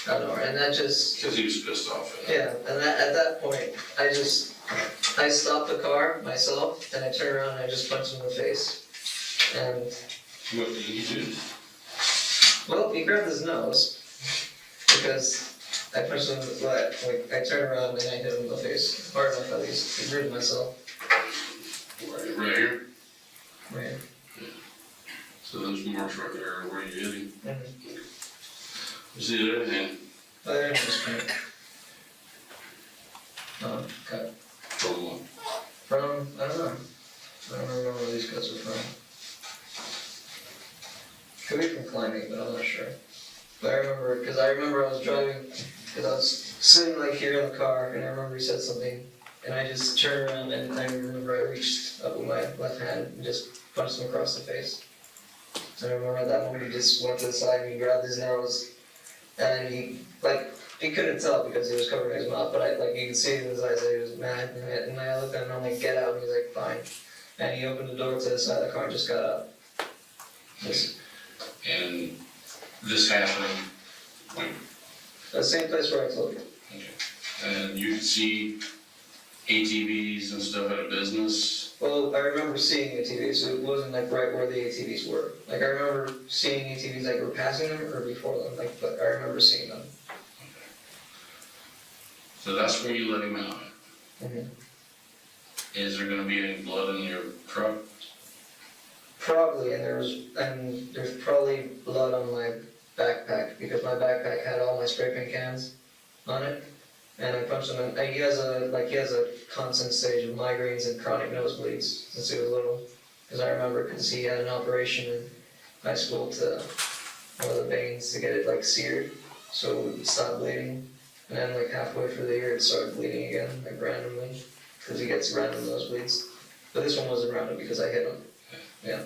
I don't know, and that just... Because he was pissed off. Yeah, and at that point, I stopped the car myself, and I turned around and I just punched him in the face. And... What did he do? Well, he grabbed his nose, because I punched him in the butt. Like, I turned around and I hit him in the face. Hard enough, at least. I bruised myself. Right here? Right here. Yeah. So those marks right there are where you hit him. Mm-hmm. See the other hand? Other hand was cut. Cut. From what? From, I don't know. I don't remember where these cuts are from. Could be from climbing, but I'm not sure. But I remember I was driving, because I was sitting like here in the car, and I remember he said something, and I just turned around, and I remember I reached up with my left hand and just punched him across the face. And I remember at that moment he just went to the side and he grabbed his nose, and he couldn't tell because he was covering his mouth, but you could see in his eyes that he was mad, and I looked at him and I'm like, get out, and he's like, fine. And he opened the door to the side of the car and just got out. And this happened when? The same place where I told you. Okay. And you could see ATVs and stuff at a business? Well, I remember seeing ATVs, so it wasn't like right where the ATVs were. Like I remember seeing ATVs like we're passing them or before them, but I remember seeing them. Okay. So that's where you let him out. Mm-hmm. Is there gonna be any blood in your truck? Probably, and there's probably blood on my backpack because my backpack had all my spray paint cans on it, and I punched him. And he has a constant stage of migraines and chronic nosebleeds since he was little. Because I remember, because he had an operation in high school to one of the veins to get it seared, so it would stop bleeding. And then halfway through the year, it started bleeding again, randomly, because he gets random nosebleeds. But this one wasn't random because I hit him. Yeah.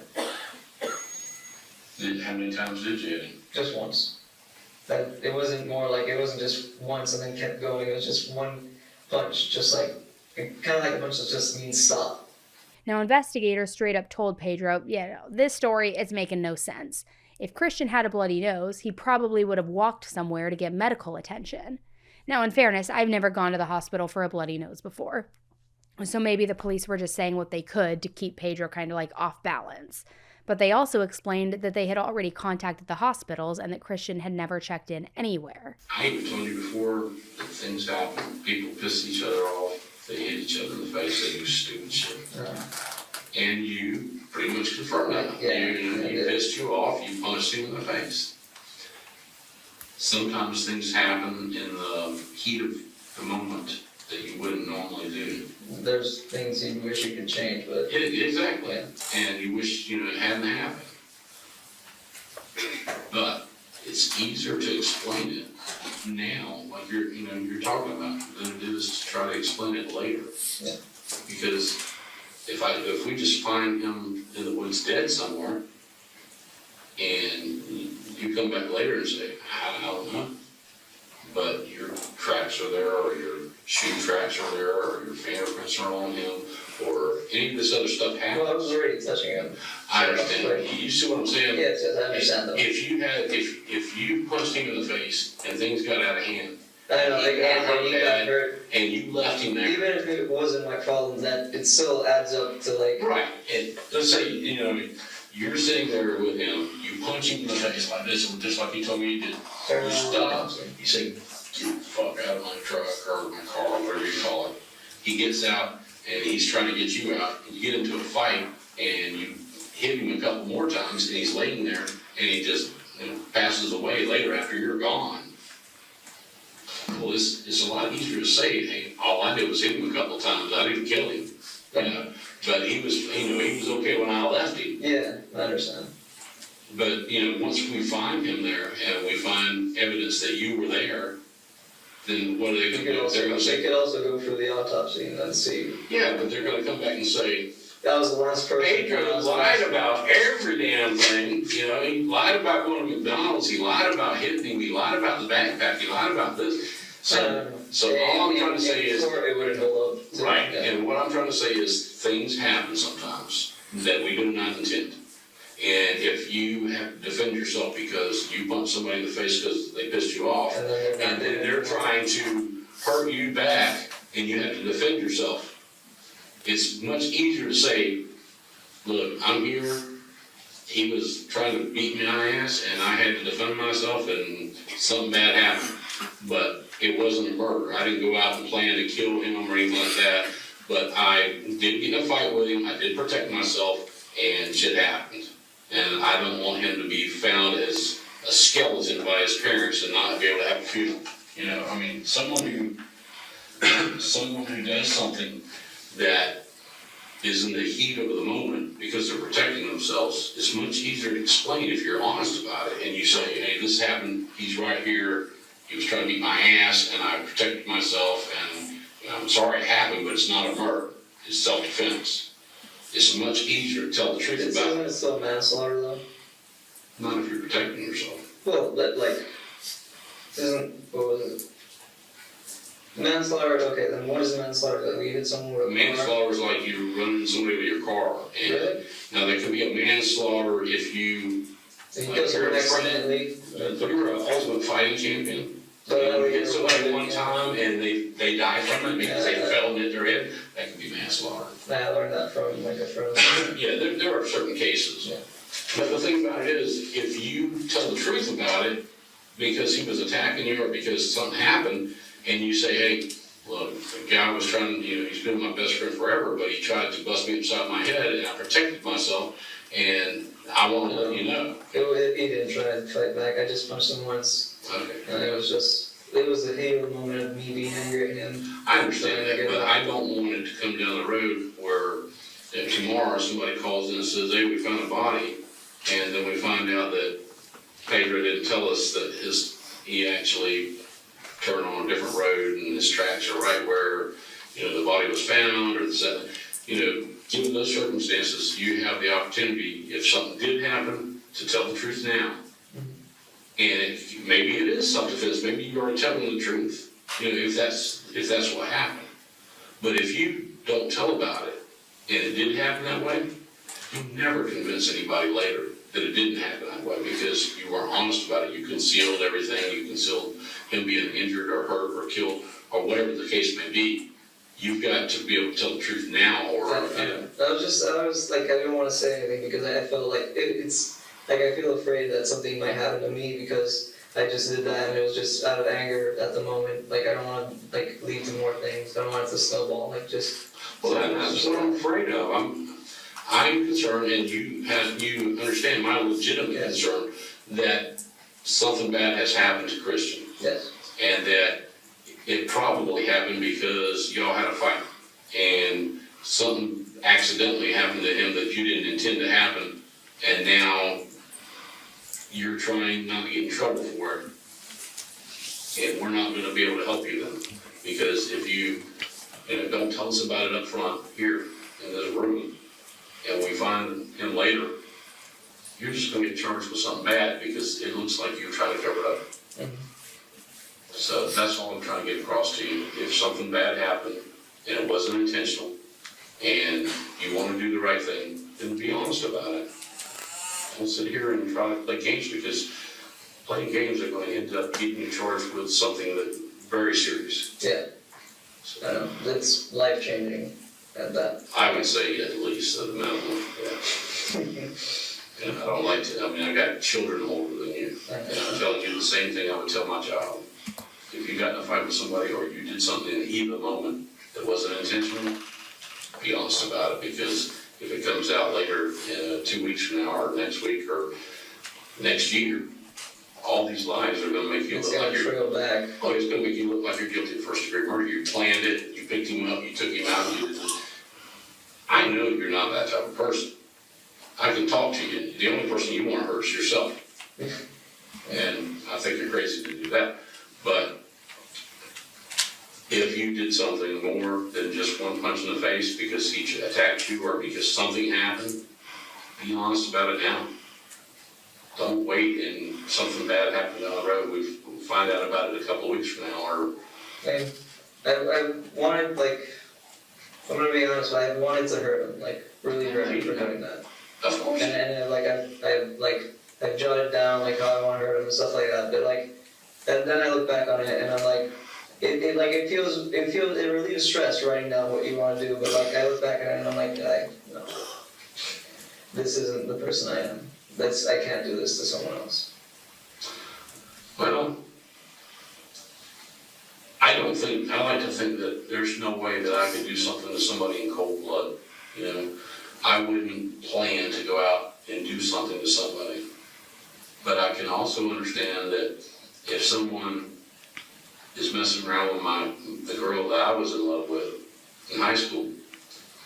How many times did you hit him? Just once. It wasn't it wasn't just once and then kept going. It was just one punch, just kind of like a punch that just means stop. Now, investigators straight up told Pedro, this story is making no sense. If Christian had a bloody nose, he probably would have walked somewhere to get medical attention. Now, in fairness, I've never gone to the hospital for a bloody nose before. So maybe the police were just saying what they could to keep Pedro kind of off balance. But they also explained that they had already contacted the hospitals and that Christian had never checked in anywhere. I even told you before that things happen. People piss each other off. They hit each other in the face. They do stupid shit. And you pretty much confirmed that. Yeah, He pissed you off. You punched him in the face. Sometimes things happen in the heat of the moment that you wouldn't normally do. There's things you wish you could change, but... Exactly. Yeah. And you wish, it hadn't happened. But it's easier to explain it now, like you're talking about, than it is to try to explain it later. Yeah. Because if we just find him in the woods dead somewhere, and you come back later and say, I don't know, but your tracks are there, or your shoe tracks are there, or your fingerprints are on him, or any of this other stuff happens. Well, I was already touching him. I understand. You see what I'm saying? Yes, I understand that. If you punched him in the face and things got out of hand, I know, and he got hurt. And you left him there. Even if it wasn't my problem, that it still adds up to Right. And let's say, you're sitting there with him, you punch him in the face like this, just like you told me you did. You stop. You say, get the fuck out of my truck or my car, whatever you call it. He gets out and he's trying to get you out. And you get into a fight and you hit him a couple more times and he's laying there and he just passes away later after you're gone, well, it's a lot easier to say, hey, all I did was hit him a couple of times. I didn't kill him, you know. But he was okay when I left him. Yeah, I understand. But, once we find him there and we find evidence that you were there, then what are they going to do? They're going to say, they could also go for the autopsy and then see. yeah, but they're going to come back and say, that was the last person. Pedro lied about every damn thing. He lied about going to McDonald's. He lied about hitting him. He lied about the backpack. He lied about this. So all I'm trying to say is, it wouldn't hold up. right, and what I'm trying to say is things happen sometimes that we do not intend. And if you have to defend yourself because you punched somebody in the face because they pissed you off, and then they're trying to hurt you back, and you have to defend yourself, it's much easier to say, look, I'm here, he was trying to beat me on the ass, and I had to defend myself, and something bad happened. But it wasn't a murder. I didn't go out and plan to kill him or anything like that, but I did get in a fight with him, I did protect myself, and shit happened. And I don't want him to be found as a skeleton by his parents and not be able to have a funeral. Someone who does something that is in the heat of the moment because they're protecting themselves, it's much easier to explain if you're honest about it and you say, hey, this happened, he's right here, he was trying to beat my ass and I protected myself, and I'm sorry it happened, but it's not a murder, it's self-defense. It's much easier to tell the truth about it. Isn't it still manslaughter though? Not if you're protecting yourself. Well, what was it? Manslaughter, okay, then what is manslaughter? Like you hit someone with a car? Manslaughter is like you running somebody with your car. And really? Now there could be a manslaughter if you... So you kill someone accidentally? If you're an ultimate fighting champion, you hit somebody one time and they die from it because they fell and hit their head, that could be manslaughter. I learned that from a friend. Yeah, there are certain cases. Yeah. But the thing about it is, if you tell the truth about it because he was attacking you or because something happened, and you say, hey, look, the guy was trying, he's been my best friend forever, but he tried to bust me upside my head, and I protected myself, and I want to let you know. He didn't try to fight back. I just punched him once. Okay. And it was the heat of the moment of me being angry at him. I understand that, but I don't want it to come down the road where tomorrow somebody calls in and says, hey, we found a body, and then we find out that Pedro didn't tell us that he actually turned on a different road and his tracks are right where the body was found, or given those circumstances, you have the opportunity, if something did happen, to tell the truth now. And maybe it is self-defense, maybe you are telling the truth, if that's what happened. But if you don't tell about it and it did happen that way, you never convince anybody later that it didn't happen that way because you weren't honest about it. You concealed everything. You concealed him being injured or hurt or killed or whatever the case may be. You've got to be able to tell the truth now, or I was like, I didn't want to say anything because I felt like it's like I feel afraid that something might happen to me because I just did that and it was just out of anger at the moment. Like I don't want to lead to more things. I don't want it to snowball. Well, that's what I'm afraid of. I'm concerned, and you understand my legitimate concern that something bad has happened to Christian. Yes. And that it probably happened because y'all had a fight, and something accidentally happened to him that you didn't intend to happen, and now you're trying not to get in trouble for it, and we're not going to be able to help you then, because if you don't tell us about it up front here in this room, and we find him later, you're just going to get charged with something bad because it looks like you're trying to cover it up. Mm-hmm. So that's all I'm trying to get across to you. If something bad happened and it wasn't intentional and you want to do the right thing, then be honest about it. Don't sit here and try to play games, because playing games are going to end up getting you charged with something that's very serious. Yeah. So, I know. That's life-changing at that. I would say at least at the minimum, yeah. And I don't like to, I got children older than you. And I'm telling you the same thing I would tell my child. If you got in a fight with somebody or you did something in the heat of the moment that wasn't intentional, be honest about it, because if it comes out later, 2 weeks from now or next week or next year, all these lies are gonna make you It's look gonna like you're, trail back. oh, it's gonna make you look like you're guilty of first degree murder. You planned it, you picked him up, you took him out, you did this. I know you're not that type of person. I can talk to you. The only person you want to hurt is yourself. And I think you're crazy to do that. But if you did something more than just one punch in the face because he attacked you or because something happened, be honest about it now. Don't wait and something bad happens down the road. We'll find out about it a couple of weeks from now. Or I wanted, like, I'm gonna be honest, I wanted to hurt him, like, really hurt him for doing that. of course. And like, I've jotted down, like, how I want to hurt him and stuff like that, but, like, and then I look back on it and I'm like, it relieves stress writing down what you want to do, but, like, I look back at it and I'm like, no, this isn't the person I am. I can't do this to someone else. Well, I like to think that there's no way that I could do something to somebody in cold blood. You know, I wouldn't plan to go out and do something to somebody. But I can also understand that if someone is messing around with the girl that I was in love with in high school,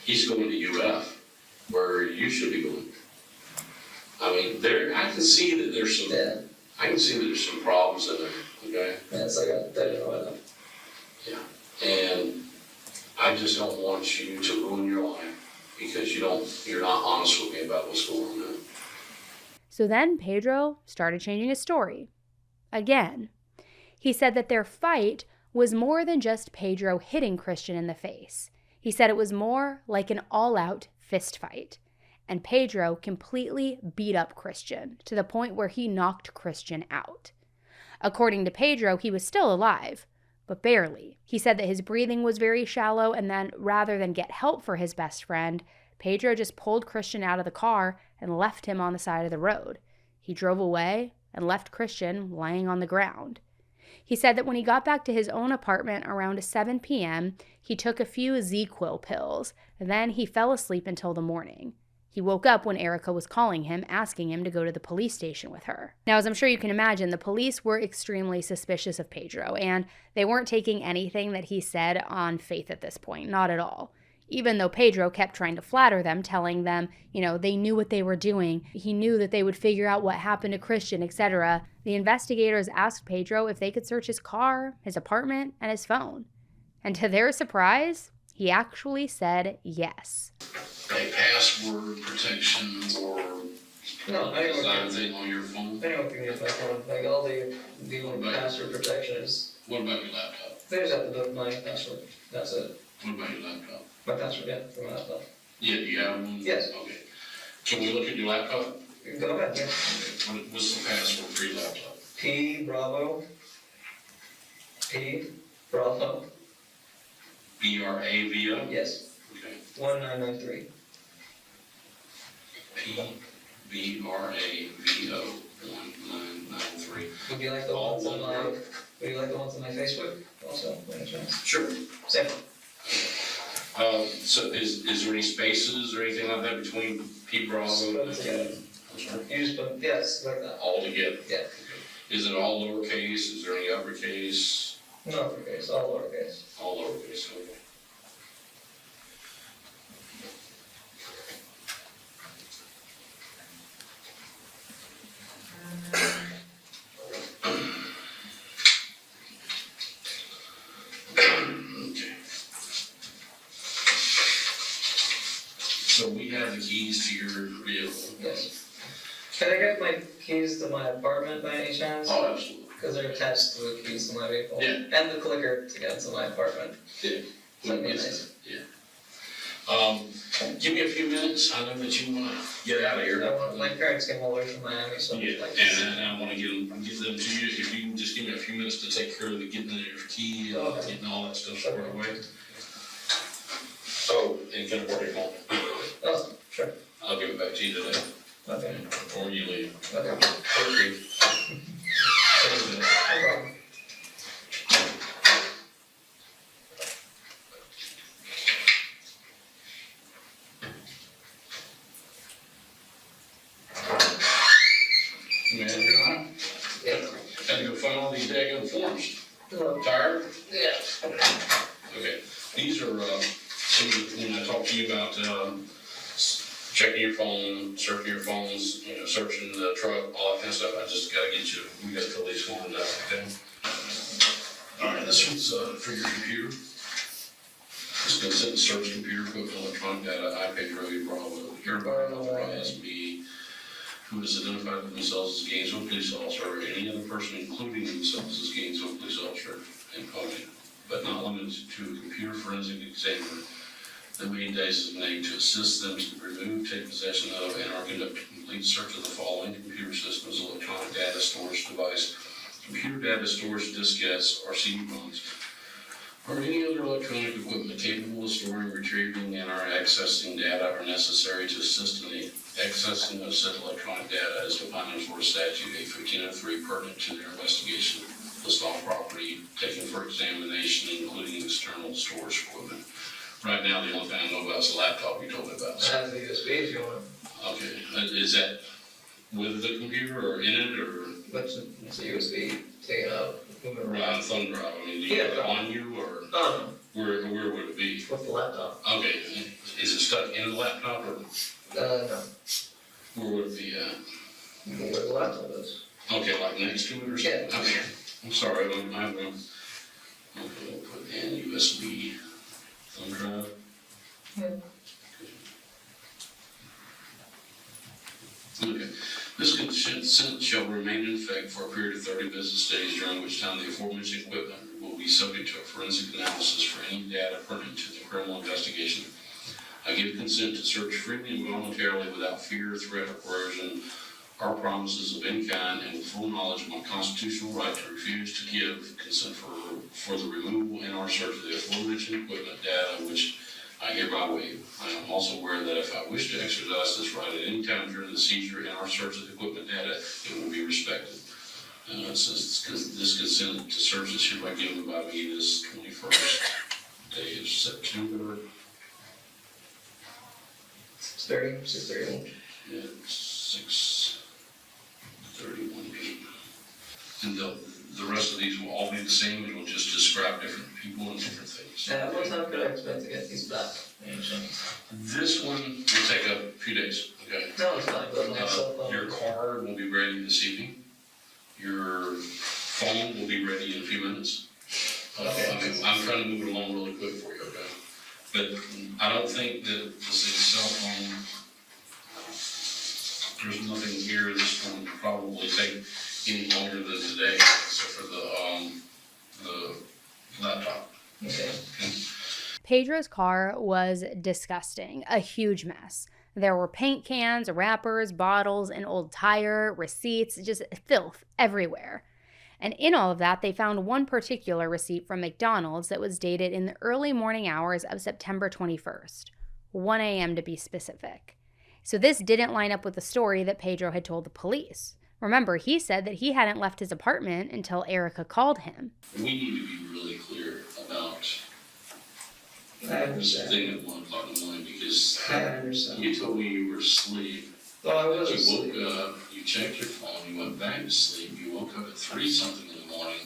he's going to UF, where you should be going. I mean, I can see that there's some. Yeah. I can see that there's some problems in there. Okay. Yeah, it's like I didn't know enough. Yeah. And I just don't want you to ruin your life because you're not honest with me about what's going on. So then Pedro started changing his story. Again. He said that their fight was more than just Pedro hitting Christian in the face. He said it was more like an all-out fist fight. And Pedro completely beat up Christian to the point where he knocked Christian out. According to Pedro, he was still alive, but barely. He said that his breathing was very shallow, and then rather than get help for his best friend, Pedro just pulled Christian out of the car and left him on the side of the road. He drove away and left Christian lying on the ground. He said that when he got back to his own apartment around 7 p.m., he took a few ZzzQuil pills, and then he fell asleep until the morning. He woke up when Erica was calling him, asking him to go to the police station with her. Now, as I'm sure you can imagine, the police were extremely suspicious of Pedro, and they weren't taking anything that he said on faith at this point, not at all. Even though Pedro kept trying to flatter them, telling them, they knew what they were doing. He knew that they would figure out what happened to Christian, etc. The investigators asked Pedro if they could search his car, his apartment, and his phone. And to their surprise, he actually said yes. A password protection or design thing on your phone? Anyone can use my phone. Like, all the password protection is. What about your laptop? They just have to book my password. That's it. What about your laptop? My password, yeah, for my laptop. Yeah, do you have one? Yes. Okay. Can we look at your laptop? Go ahead, yeah. What's the password for your laptop? P Bravo. BRAVO? Yes. Okay. 1993. PBRAVO 1993. Would you like the ones on my? Would you like the ones on my Facebook also? By any chance? Sure. Same. So is there any spaces or anything like that between P Bravo and together. I'm sorry? You just put yes, like that. All together? Yeah. Is it all lowercase? Is there any uppercase? No uppercase, all lowercase. All lowercase, okay. So we have the keys to your vehicle? Yes. Can I get my keys to my apartment by any chance? Oh, absolutely. Because they're attached to the keys to my vehicle. Yeah. And the clicker to get to my apartment. Yeah. That'd be nice. Yeah. Give me a few minutes. I know that you want to get out of here. My parents came all the way from Miami, so Yeah, like. and I want to get them to you. If you can just give me a few minutes to take care of the getting your key and Okay. getting all that stuff squared away. Oh, and can I borrow your phone? Oh, sure. I'll give it back to you today, Okay. before you leave. Okay. Okay. No problem. Man, you're on. Yeah. Hello. Tired? Yeah. Okay. These are, when I talked to you about, checking your phone, searching your phones, searching the truck, all that kind of stuff, I just gotta get you, we gotta fill these forms out, okay? Alright, this one's, for your computer. It's consent to search computer equipment, electronic data, Pedro, Bravo, hereby authorize me, who has identified themselves as Gainesville police officer, or any other person including themselves as Gainesville police officer, and Pony, but not limited to a computer forensic examiner that may designate to assist them to remove, take possession of, and or conduct a complete search of the following computer systems: electronic data storage device, computer data storage diskettes or CD-ROMs, or any other electronic equipment capable of storing, retrieving, and or accessing data are necessary to assist in the accessing of said electronic data as defined in Florida Statute 81503 pertinent to their investigation. List all property taken for examination, including external storage equipment. Right now, the only thing I know about is the laptop you told me about. I have the USB if you want. Okay, is that with the computer or in it, or? What's the USB? Take it out. Move it Right, around. thumb drive, I mean, do you have it on you, or Oh, where would it be? with the laptop. Okay, is it stuck in the laptop, or No. where would it be at? Where the laptop is. Okay, like next to it or something? Yeah. Okay, I'm sorry, okay, we'll put in USB thumb drive. Yeah. Okay, this consent shall remain in effect for a period of 30 business days, during which time the aforementioned equipment will be subject to a forensic analysis for any data pertinent to the criminal investigation. I give consent to search freely and voluntarily without fear, threat, or coercion, or promises of any kind, and with full knowledge of my constitutional right to refuse to give consent for the removal and or search of the aforementioned equipment data, which I hereby waive. I am also aware that if I wish to exercise this right at any time during the seizure and or search of the equipment data, it will be respected. It says this consent to search is hereby given by me this 21st day of September. 6:31. At 6:31 p.m. And the rest of these will all be the same. It will just describe different people and different things. What time could I expect to get these back? This one will take a few days. Okay. No, it's fine, but my cell phone. Your card will be ready this evening. Your phone will be ready in a few minutes. Okay. I'm trying to move it along really quick for you, okay? But I don't think that the cell phone, there's nothing here that's going to probably take any longer than today, except for the laptop. Okay. Pedro's car was disgusting, a huge mess. There were paint cans, wrappers, bottles, an old tire, receipts, just filth everywhere. And in all of that, they found one particular receipt from McDonald's that was dated in the early morning hours of September 21st, 1 a.m. to be specific. So this didn't line up with the story that Pedro had told the police. Remember, he said that he hadn't left his apartment until Erica called him. We need to be really clear about I understand. thing at 1 o'clock in the morning, because I understand. you told me you were asleep. Oh, I was You asleep. woke up, you checked your phone, you went back to sleep, you woke up at 3 something in the morning,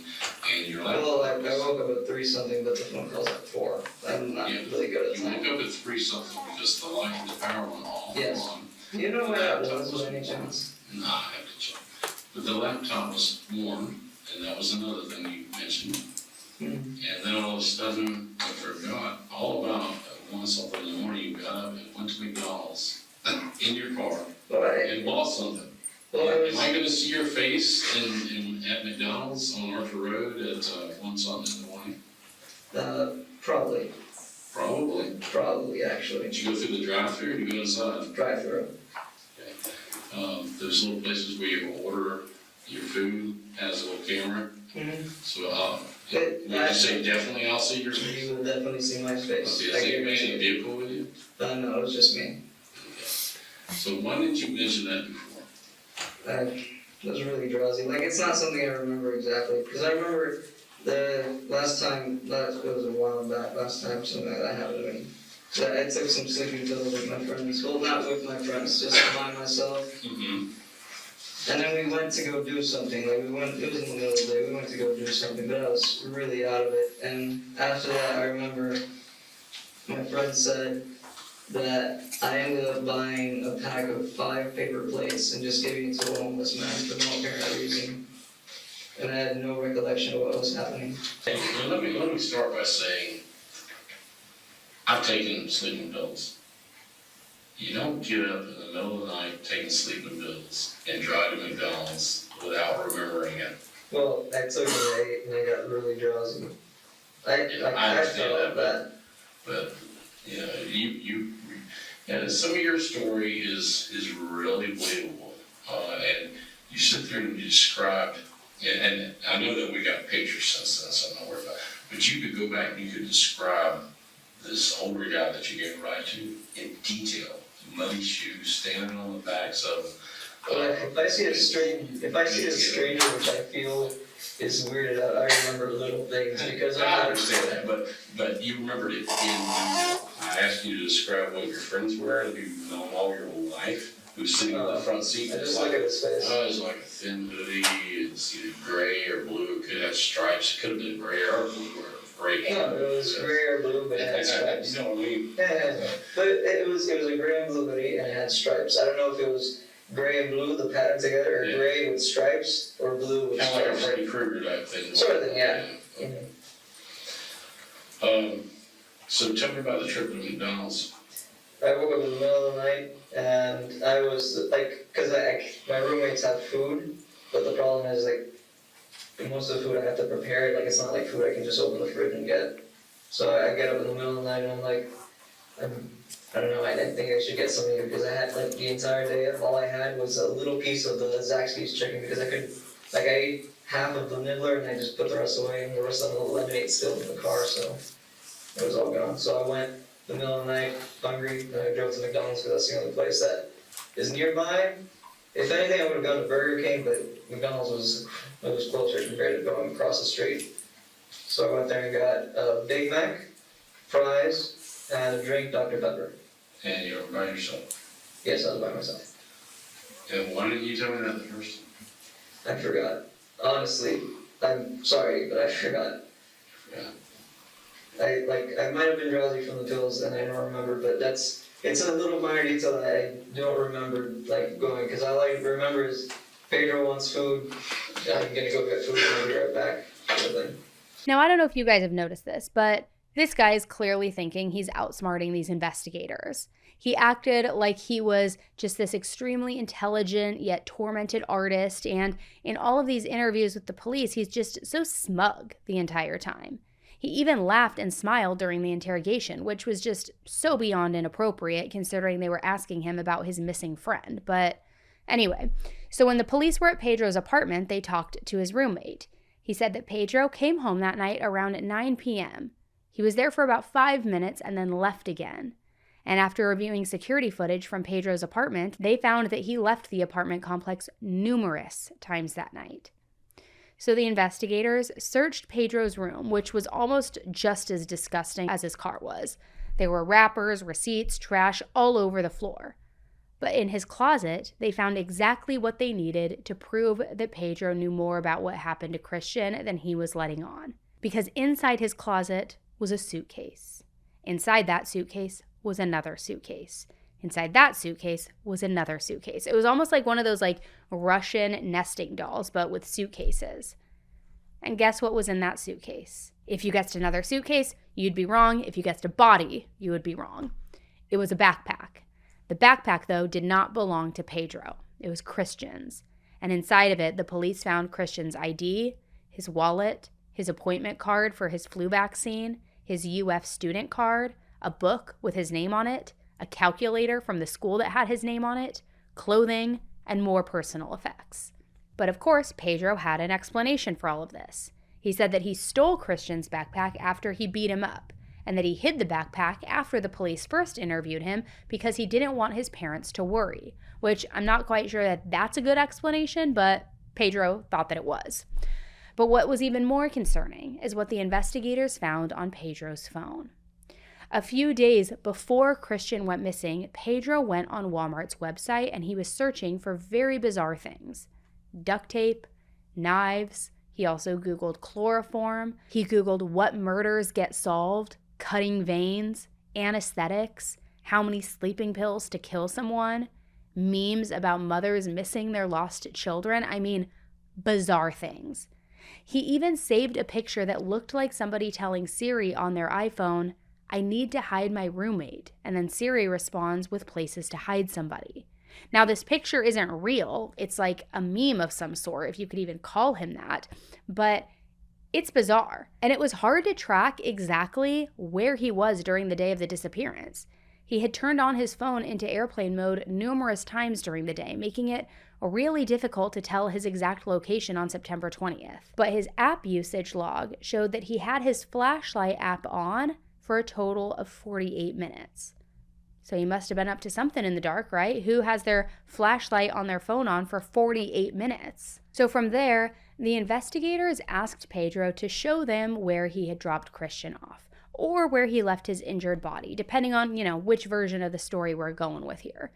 and you're like, Well, I woke up at 3 something, but the phone calls at 4. I'm not Yeah. really good at you time. woke up at 3 something because the light and the power went off. Yes. On. Do you know where that was Laptop by any chance? No, I have to check. But the laptop was warm, and that was another thing you mentioned. Hmm. And then all of a sudden, I forgot all about at 1 something in the morning, you got up and went to McDonald's in your car Well, and bought something. well, I Am I gonna see your face at McDonald's on Arthur Road at 1 something in the morning? Probably. Probably. Actually. Did you go through the drive-thru or did you go inside? Drive-through. There's little places where you order your food, has a little camera. Mm-hmm. So, would you say definitely I'll see your face? You will definitely see my face. Okay, is anybody in the vehicle with you? No, it was just me. Okay. So why didn't you mention that before? I was really drowsy. Like, it's not something I remember exactly, because I remember the last time, it was a while back, last time something like that happened to me. So I took some sleeping pills with my friends. Well, not with my friends, just by myself. Mm-hmm. And then we went to go do something, like it was in the middle of the day, we went to go do something, but I was really out of it. And after that, I remember my friend said that I ended up buying a pack of 5 paper plates and just giving it to a homeless man for no apparent reason. And I had no recollection of what was happening. Hey, let me start by saying, I've taken sleeping pills. You don't get up in the middle of the night taking sleeping pills and drive to McDonald's without remembering it. Well, I took it at 8 and I got really drowsy. I understand felt that, but you know, some of your story is really believable, and you sit there and you described, and I know that we got pictures since then, so I'm not worried about it, but you could go back and you could describe this older guy that you gave a ride to in detail. Muddy shoes, standing on the backs of. If I see a stranger, which I feel is weirded out, I remember little things because I understand that, but you remembered it in detail. I asked you to describe what your friends were, and you've known all your life. Who's sitting in the front seat? I just look at his face. It was like a thin hoodie. It's either gray or blue. It could have stripes. It could have been gray or blue or gray. No, it was gray or blue, but it had stripes. You know what I mean? Yeah, but it was a gray and blue hoodie and it had stripes. I don't know if it was gray and blue, the pattern together, or gray with stripes, or blue with kind of like a stripes. Freddy Krueger type thing. Sort of thing, yeah. Mm-hmm. So tell me about the trip to McDonald's. I woke up in the middle of the night and I was like, because my roommates have food, but the problem is like, most of the food I have to prepare it, like it's not like food I can just open the fridge and get. So I get up in the middle of the night and I'm like, I don't know, I didn't think I should get something because I had like the entire day, all I had was a little piece of the Zaxby's chicken because I ate half of the nibbler and I just put the rest away and the rest of the lemonade still in the car, so it was all gone. So I went in the middle of the night, hungry, and I drove to McDonald's because that's the only place that is nearby. If anything, I would have gone to Burger King, but McDonald's was closer compared to going across the street. So I went there and got a Big Mac, fries, and a drink, Dr. Pepper. And you were by yourself? Yes, I was by myself. And why didn't you tell me that the first time? I forgot. Honestly, I'm sorry, but I forgot. Yeah. I might have been drowsy from the pills and I don't remember, but it's a little minor detail that I don't remember going, because all I remember is Pedro wants food, I'm gonna go get food and I'll be right back, sort of thing. Now, I don't know if you guys have noticed this, but this guy is clearly thinking he's outsmarting these investigators. He acted like he was just this extremely intelligent yet tormented artist, and in all of these interviews with the police, he's just so smug the entire time. He even laughed and smiled during the interrogation, which was just so beyond inappropriate considering they were asking him about his missing friend. But anyway, so when the police were at Pedro's apartment, they talked to his roommate. He said that Pedro came home that night around 9 p.m. He was there for about 5 minutes and then left again. And after reviewing security footage from Pedro's apartment, they found that he left the apartment complex numerous times that night. So the investigators searched Pedro's room, which was almost just as disgusting as his car was. There were wrappers, receipts, trash all over the floor. But in his closet, they found exactly what they needed to prove that Pedro knew more about what happened to Christian than he was letting on. Because inside his closet was a suitcase. Inside that suitcase was another suitcase. Inside that suitcase was another suitcase. It was almost like one of those Russian nesting dolls, but with suitcases. And guess what was in that suitcase? If you guessed another suitcase, you'd be wrong. If you guessed a body, you would be wrong. It was a backpack. The backpack, though, did not belong to Pedro. It was Christian's. And inside of it, the police found Christian's ID, his wallet, his appointment card for his flu vaccine, his UF student card, a book with his name on it, a calculator from the school that had his name on it, clothing, and more personal effects. But of course, Pedro had an explanation for all of this. He said that he stole Christian's backpack after he beat him up, and that he hid the backpack after the police first interviewed him because he didn't want his parents to worry, which I'm not quite sure that that's a good explanation, but Pedro thought that it was. But what was even more concerning is what the investigators found on Pedro's phone. A few days before Christian went missing, Pedro went on Walmart's website and he was searching for very bizarre things. duct tape, knives. He also Googled chloroform. He Googled what murders get solved, cutting veins, anesthetics, how many sleeping pills to kill someone, memes about mothers missing their lost children. I mean, bizarre things. He even saved a picture that looked like somebody telling Siri on their iPhone, "I need to hide my roommate," and then Siri responds with places to hide somebody. Now, this picture isn't real. It's like a meme of some sort, if you could even call him that, but it's bizarre. And it was hard to track exactly where he was during the day of the disappearance. He had turned on his phone into airplane mode numerous times during the day, making it really difficult to tell his exact location on September 20th. But his app usage log showed that he had his flashlight app on for a total of 48 minutes. So he must have been up to something in the dark, right? Who has their flashlight on their phone on for 48 minutes? So from there, the investigators asked Pedro to show them where he had dropped Christian off, or where he left his injured body, depending on, which version of the story we're going with here.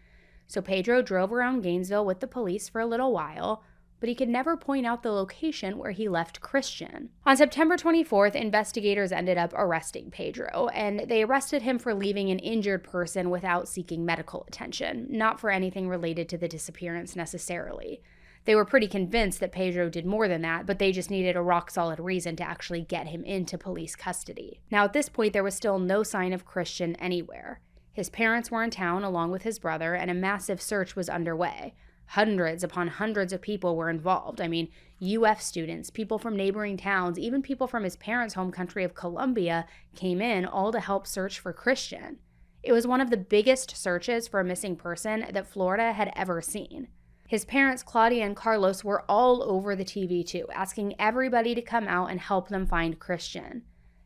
So Pedro drove around Gainesville with the police for a little while, but he could never point out the location where he left Christian. On September 24th, investigators ended up arresting Pedro, and they arrested him for leaving an injured person without seeking medical attention, not for anything related to the disappearance necessarily. They were pretty convinced that Pedro did more than that, but they just needed a rock-solid reason to actually get him into police custody. Now, at this point, there was still no sign of Christian anywhere. His parents were in town along with his brother, and a massive search was underway. Hundreds upon hundreds of people were involved. I mean, UF students, people from neighboring towns, even people from his parents' home country of Colombia came in, all to help search for Christian. It was one of the biggest searches for a missing person that Florida had ever seen. His parents, Claudia and Carlos, were all over the TV too, asking everybody to come out and help them find Christian.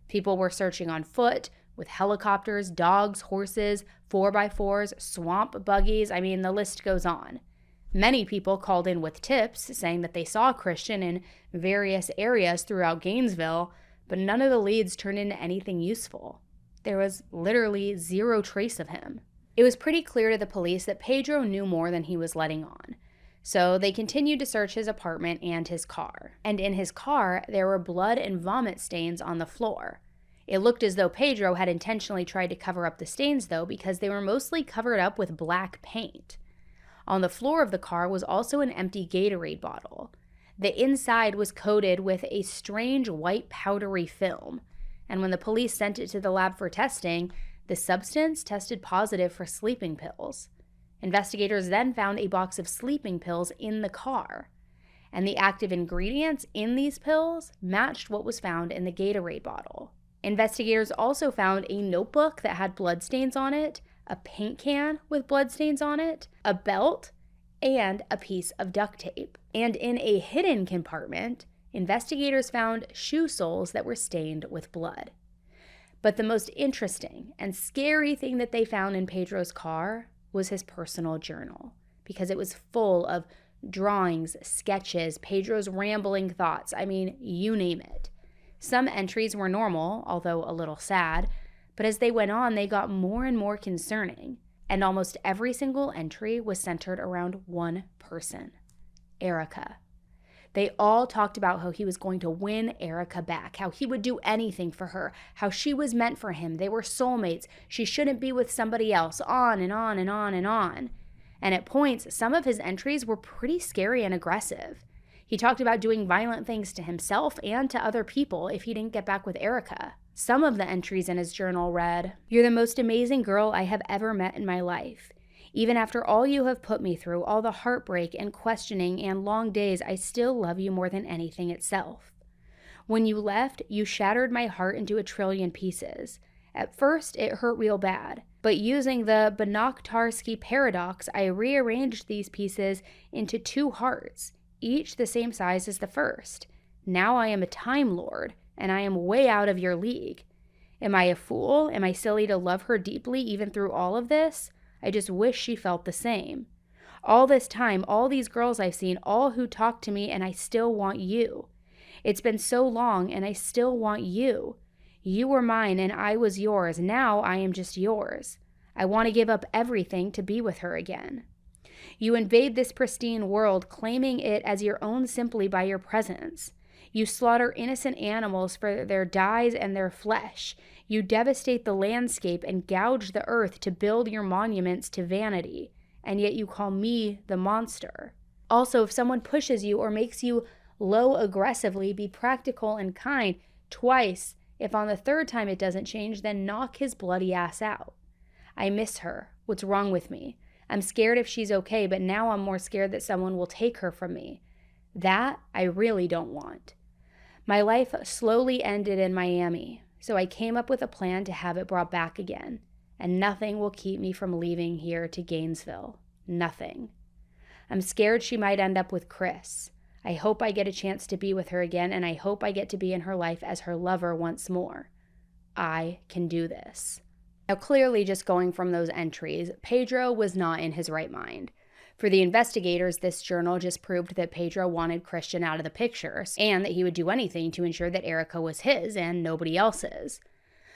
People were searching on foot, with helicopters, dogs, horses, 4x4s, swamp buggies. I mean, the list goes on. Many people called in with tips saying that they saw Christian in various areas throughout Gainesville, but none of the leads turned into anything useful. There was literally zero trace of him. It was pretty clear to the police that Pedro knew more than he was letting on. So they continued to search his apartment and his car. And in his car, there were blood and vomit stains on the floor. It looked as though Pedro had intentionally tried to cover up the stains, though, because they were mostly covered up with black paint. On the floor of the car was also an empty Gatorade bottle. The inside was coated with a strange white powdery film, and when the police sent it to the lab for testing, the substance tested positive for sleeping pills. Investigators then found a box of sleeping pills in the car, and the active ingredients in these pills matched what was found in the Gatorade bottle. Investigators also found a notebook that had bloodstains on it, a paint can with bloodstains on it, a belt, and a piece of duct tape. And in a hidden compartment, investigators found shoe soles that were stained with blood. But the most interesting and scary thing that they found in Pedro's car was his personal journal, because it was full of drawings, sketches, Pedro's rambling thoughts. I mean, you name it. Some entries were normal, although a little sad, but as they went on, they got more and more concerning, and almost every single entry was centered around one person, Erica. They all talked about how he was going to win Erica back, how he would do anything for her, how she was meant for him, they were soulmates, she shouldn't be with somebody else, on and on and on and on. And at points, some of his entries were pretty scary and aggressive. He talked about doing violent things to himself and to other people if he didn't get back with Erica. Some of the entries in his journal read, "You're the most amazing girl I have ever met in my life. Even after all you have put me through, all the heartbreak and questioning and long days, I still love you more than anything itself. When you left, you shattered my heart into a trillion pieces. At first, it hurt real bad, but using the Banach-Tarski paradox, I rearranged these pieces into two hearts, each the same size as the first. Now I am a Time Lord, and I am way out of your league. Am I a fool? Am I silly to love her deeply even through all of this? I just wish she felt the same. All this time, all these girls I've seen, all who talk to me, and I still want you. It's been so long, and I still want you. You were mine, and I was yours. Now I am just yours. I want to give up everything to be with her again." You invade this pristine world, claiming it as your own simply by your presence. You slaughter innocent animals for their dyes and their flesh. You devastate the landscape and gouge the earth to build your monuments to vanity. And yet you call me the monster. Also, if someone pushes you or makes you low aggressively, be practical and kind twice. If on the third time it doesn't change, then knock his bloody ass out. I miss her. What's wrong with me? I'm scared if she's okay, but now I'm more scared that someone will take her from me. That I really don't want. My life slowly ended in Miami, so I came up with a plan to have it brought back again, and nothing will keep me from leaving here to Gainesville. Nothing. I'm scared she might end up with Chris. I hope I get a chance to be with her again, and I hope I get to be in her life as her lover once more. I can do this. Now, clearly, just going from those entries, Pedro was not in his right mind. For the investigators, this journal just proved that Pedro wanted Christian out of the picture and that he would do anything to ensure that Erica was his and nobody else's.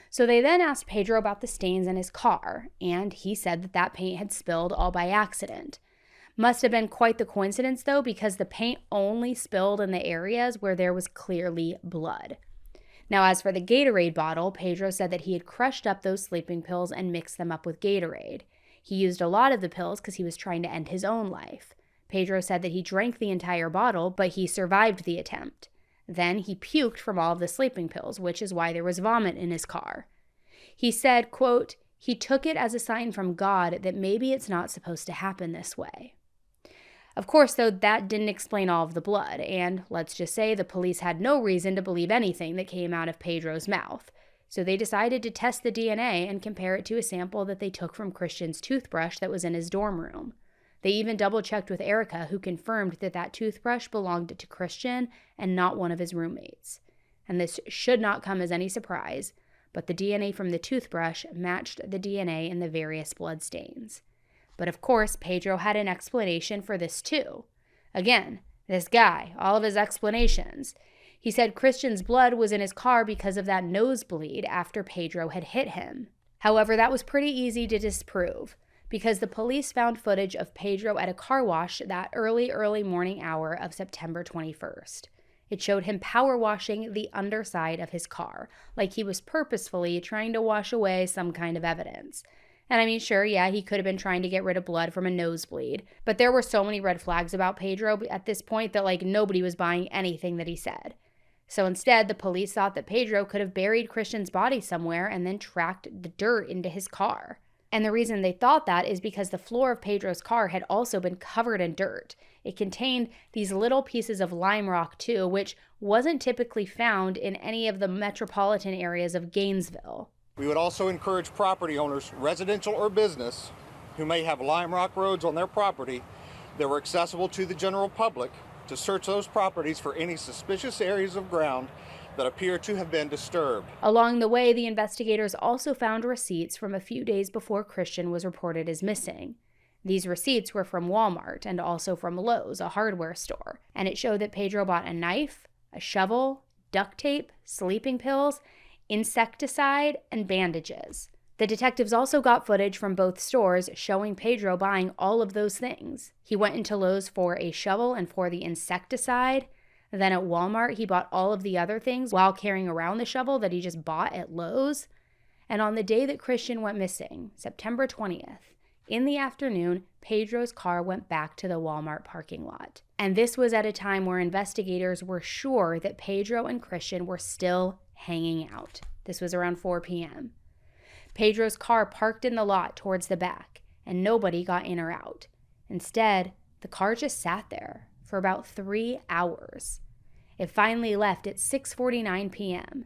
So they then asked Pedro about the stains in his car, and he said that that paint had spilled all by accident. Must have been quite the coincidence, though, because the paint only spilled in the areas where there was clearly blood. Now, as for the Gatorade bottle, Pedro said that he had crushed up those sleeping pills and mixed them up with Gatorade. He used a lot of the pills because he was trying to end his own life. Pedro said that he drank the entire bottle, but he survived the attempt. Then he puked from all of the sleeping pills, which is why there was vomit in his car. He said, quote, he took it as a sign from God that maybe it's not supposed to happen this way. Of course, though, that didn't explain all of the blood, and let's just say the police had no reason to believe anything that came out of Pedro's mouth. So they decided to test the DNA and compare it to a sample that they took from Christian's toothbrush that was in his dorm room. They even double-checked with Erica, who confirmed that that toothbrush belonged to Christian and not one of his roommates. And this should not come as any surprise, but the DNA from the toothbrush matched the DNA in the various blood stains. But of course, Pedro had an explanation for this too. Again, this guy, all of his explanations. He said Christian's blood was in his car because of that nosebleed after Pedro had hit him. However, that was pretty easy to disprove because the police found footage of Pedro at a car wash that early morning hour of September 21st. It showed him power washing the underside of his car, like he was purposefully trying to wash away some kind of evidence. And I mean, sure, yeah, he could have been trying to get rid of blood from a nosebleed, but there were so many red flags about Pedro at this point that nobody was buying anything that he said. So instead, the police thought that Pedro could have buried Christian's body somewhere and then tracked the dirt into his car. And the reason they thought that is because the floor of Pedro's car had also been covered in dirt. It contained these little pieces of lime rock too, which wasn't typically found in any of the metropolitan areas of Gainesville. We would also encourage property owners, residential or business, who may have lime rock roads on their property that were accessible to the general public, to search those properties for any suspicious areas of ground that appear to have been disturbed. Along the way, the investigators also found receipts from a few days before Christian was reported as missing. These receipts were from Walmart and also from Lowe's, a hardware store, and it showed that Pedro bought a knife, a shovel, duct tape, sleeping pills, insecticide, and bandages. The detectives also got footage from both stores showing Pedro buying all of those things. He went into Lowe's for a shovel and for the insecticide. Then at Walmart, he bought all of the other things while carrying around the shovel that he just bought at Lowe's. And on the day that Christian went missing, September 20th, in the afternoon, Pedro's car went back to the Walmart parking lot. And this was at a time where investigators were sure that Pedro and Christian were still hanging out. This was around 4 p.m. Pedro's car parked in the lot towards the back, and nobody got in or out. Instead, the car just sat there for about 3 hours. It finally left at 6:49 p.m.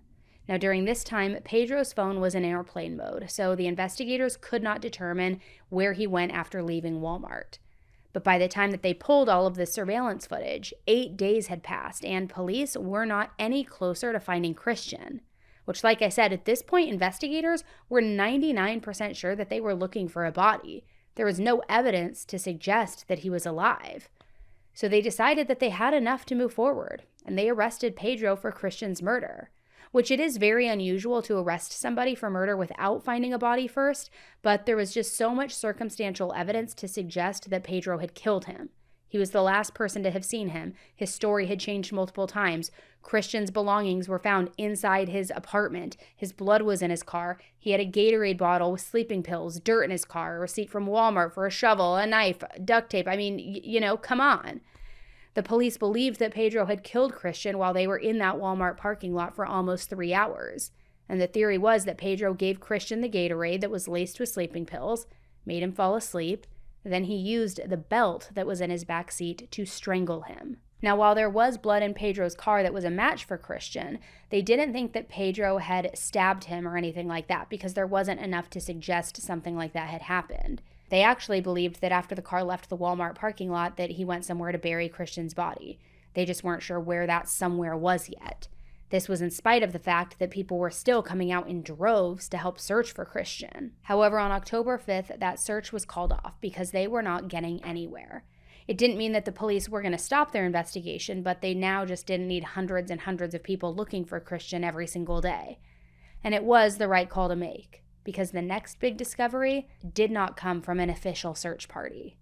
Now, during this time, Pedro's phone was in airplane mode, so the investigators could not determine where he went after leaving Walmart. But by the time that they pulled all of the surveillance footage, 8 days had passed, and police were not any closer to finding Christian. Which, like I said, at this point, investigators were 99% sure that they were looking for a body. There was no evidence to suggest that he was alive. So they decided that they had enough to move forward, and they arrested Pedro for Christian's murder. which it is very unusual to arrest somebody for murder without finding a body first, but there was just so much circumstantial evidence to suggest that Pedro had killed him. He was the last person to have seen him. His story had changed multiple times. Christian's belongings were found inside his apartment. His blood was in his car. He had a Gatorade bottle with sleeping pills, dirt in his car, a receipt from Walmart for a shovel, a knife, duct tape. I mean, come on. The police believed that Pedro had killed Christian while they were in that Walmart parking lot for almost 3 hours. And the theory was that Pedro gave Christian the Gatorade that was laced with sleeping pills, made him fall asleep. Then he used the belt that was in his backseat to strangle him. Now, while there was blood in Pedro's car that was a match for Christian, they didn't think that Pedro had stabbed him or anything like that because there wasn't enough to suggest something like that had happened. They actually believed that after the car left the Walmart parking lot that he went somewhere to bury Christian's body. They just weren't sure where that somewhere was yet. This was in spite of the fact that people were still coming out in droves to help search for Christian. However, on October 5th, that search was called off because they were not getting anywhere. It didn't mean that the police were going to stop their investigation, but they now just didn't need hundreds and hundreds of people looking for Christian every single day. And it was the right call to make, because the next big discovery did not come from an official search party.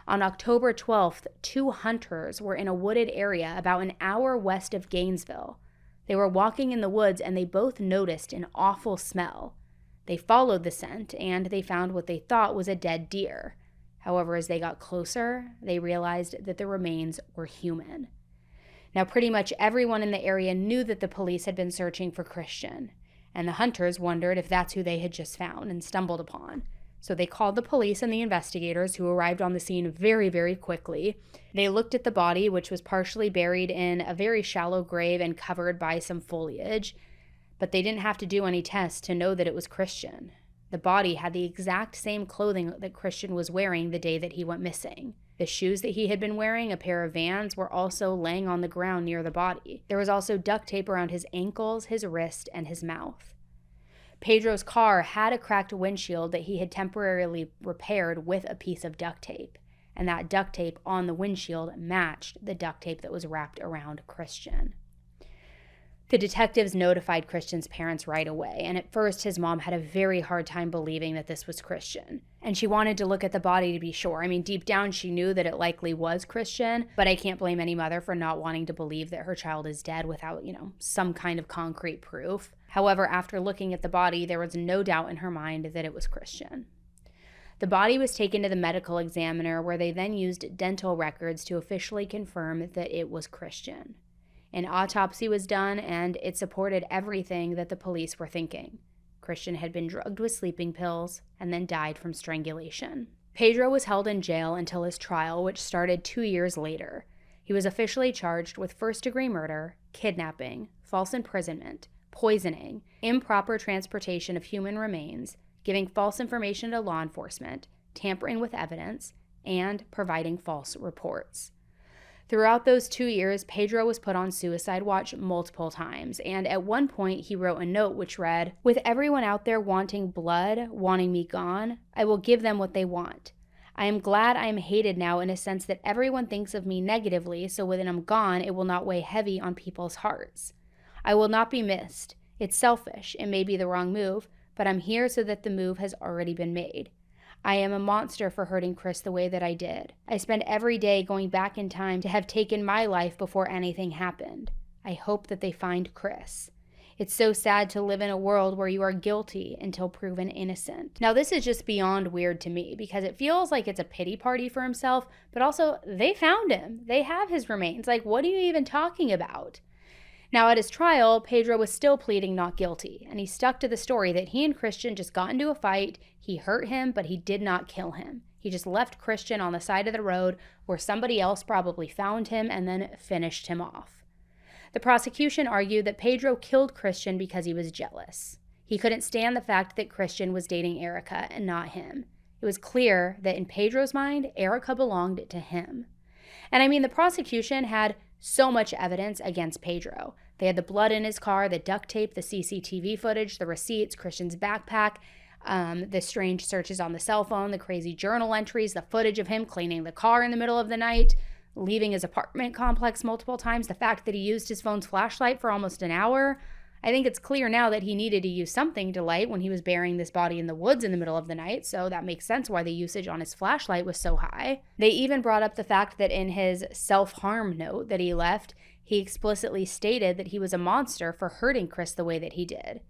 On October 12th, 2 hunters were in a wooded area about an hour west of Gainesville. They were walking in the woods and they both noticed an awful smell. They followed the scent and they found what they thought was a dead deer. However, as they got closer, they realized that the remains were human. Now, pretty much everyone in the area knew that the police had been searching for Christian, and the hunters wondered if that's who they had just found and stumbled upon. So they called the police and the investigators, who arrived on the scene very, very quickly. They looked at the body, which was partially buried in a very shallow grave and covered by some foliage, but they didn't have to do any tests to know that it was Christian. The body had the exact same clothing that Christian was wearing the day that he went missing. The shoes that he had been wearing, a pair of Vans, were also laying on the ground near the body. There was also duct tape around his ankles, his wrist, and his mouth. Pedro's car had a cracked windshield that he had temporarily repaired with a piece of duct tape, and that duct tape on the windshield matched the duct tape that was wrapped around Christian. The detectives notified Christian's parents right away, and at first his mom had a very hard time believing that this was Christian. And she wanted to look at the body to be sure. I mean, deep down she knew that it likely was Christian, but I can't blame any mother for not wanting to believe that her child is dead without, some kind of concrete proof. However, after looking at the body, there was no doubt in her mind that it was Christian. The body was taken to the medical examiner, where they then used dental records to officially confirm that it was Christian. An autopsy was done, and it supported everything that the police were thinking. Christian had been drugged with sleeping pills and then died from strangulation. Pedro was held in jail until his trial, which started 2 years later. He was officially charged with first-degree murder, kidnapping, false imprisonment, poisoning, improper transportation of human remains, giving false information to law enforcement, tampering with evidence, and providing false reports. Throughout those 2 years, Pedro was put on suicide watch multiple times, and at one point he wrote a note which read, "With everyone out there wanting blood, wanting me gone, I will give them what they want. I am glad I am hated now in a sense that everyone thinks of me negatively, so when I'm gone, it will not weigh heavy on people's hearts. I will not be missed. It's selfish, it may be the wrong move, but I'm here so that the move has already been made. I am a monster for hurting Chris the way that I did. I spend every day going back in time to have taken my life before anything happened. I hope that they find Chris. It's so sad to live in a world where you are guilty until proven innocent." Now, this is just beyond weird to me because it feels like it's a pity party for himself, but also they found him. They have his remains. Like, what are you even talking about? Now, at his trial, Pedro was still pleading not guilty, and he stuck to the story that he and Christian just got into a fight, he hurt him, but he did not kill him. He just left Christian on the side of the road where somebody else probably found him and then finished him off. The prosecution argued that Pedro killed Christian because he was jealous. He couldn't stand the fact that Christian was dating Erica and not him. It was clear that in Pedro's mind, Erica belonged to him. And I mean, the prosecution had so much evidence against Pedro. They had the blood in his car, the duct tape, the CCTV footage, the receipts, Christian's backpack, the strange searches on the cell phone, the crazy journal entries, the footage of him cleaning the car in the middle of the night, leaving his apartment complex multiple times, the fact that he used his phone's flashlight for almost an hour. I think it's clear now that he needed to use something to light when he was burying this body in the woods in the middle of the night, so that makes sense why the usage on his flashlight was so high. They even brought up the fact that in his self-harm note that he left, he explicitly stated that he was a monster for hurting Chris the way that he did.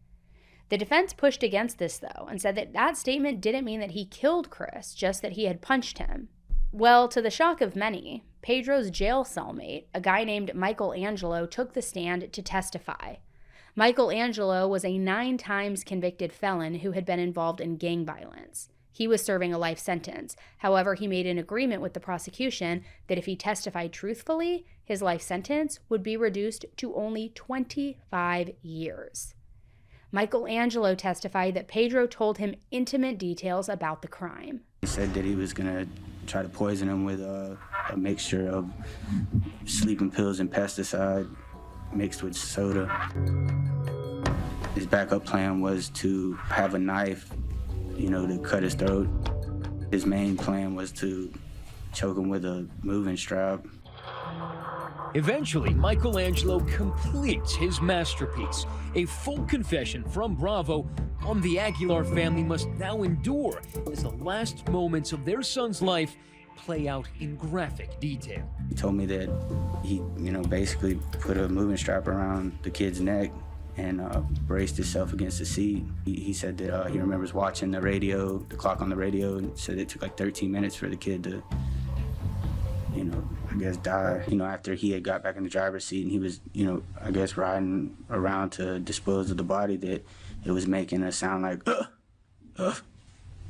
The defense pushed against this, though, and said that that statement didn't mean that he killed Chris, just that he had punched him. Well, to the shock of many, Pedro's jail cellmate, a guy named Michael Angelo, took the stand to testify. Michael Angelo was a 9 times convicted felon who had been involved in gang violence. He was serving a life sentence. However, he made an agreement with the prosecution that if he testified truthfully, his life sentence would be reduced to only 25 years. Michael Angelo testified that Pedro told him intimate details about the crime. He said that he was going to try to poison him with a mixture of sleeping pills and pesticide mixed with soda. His backup plan was to have a knife, to cut his throat. His main plan was to choke him with a moving strap. Eventually, Michelangelo completes his masterpiece, a full confession from Bravo on the Aguilar family must now endure as the last moments of their son's life play out in graphic detail. He told me that he, basically put a moving strap around the kid's neck and braced himself against the seat. He said that he remembers watching the radio, the clock on the radio, and said it took like 13 minutes for the kid to, die. After he had got back in the driver's seat and he was, riding around to dispose of the body, that it was making a sound like,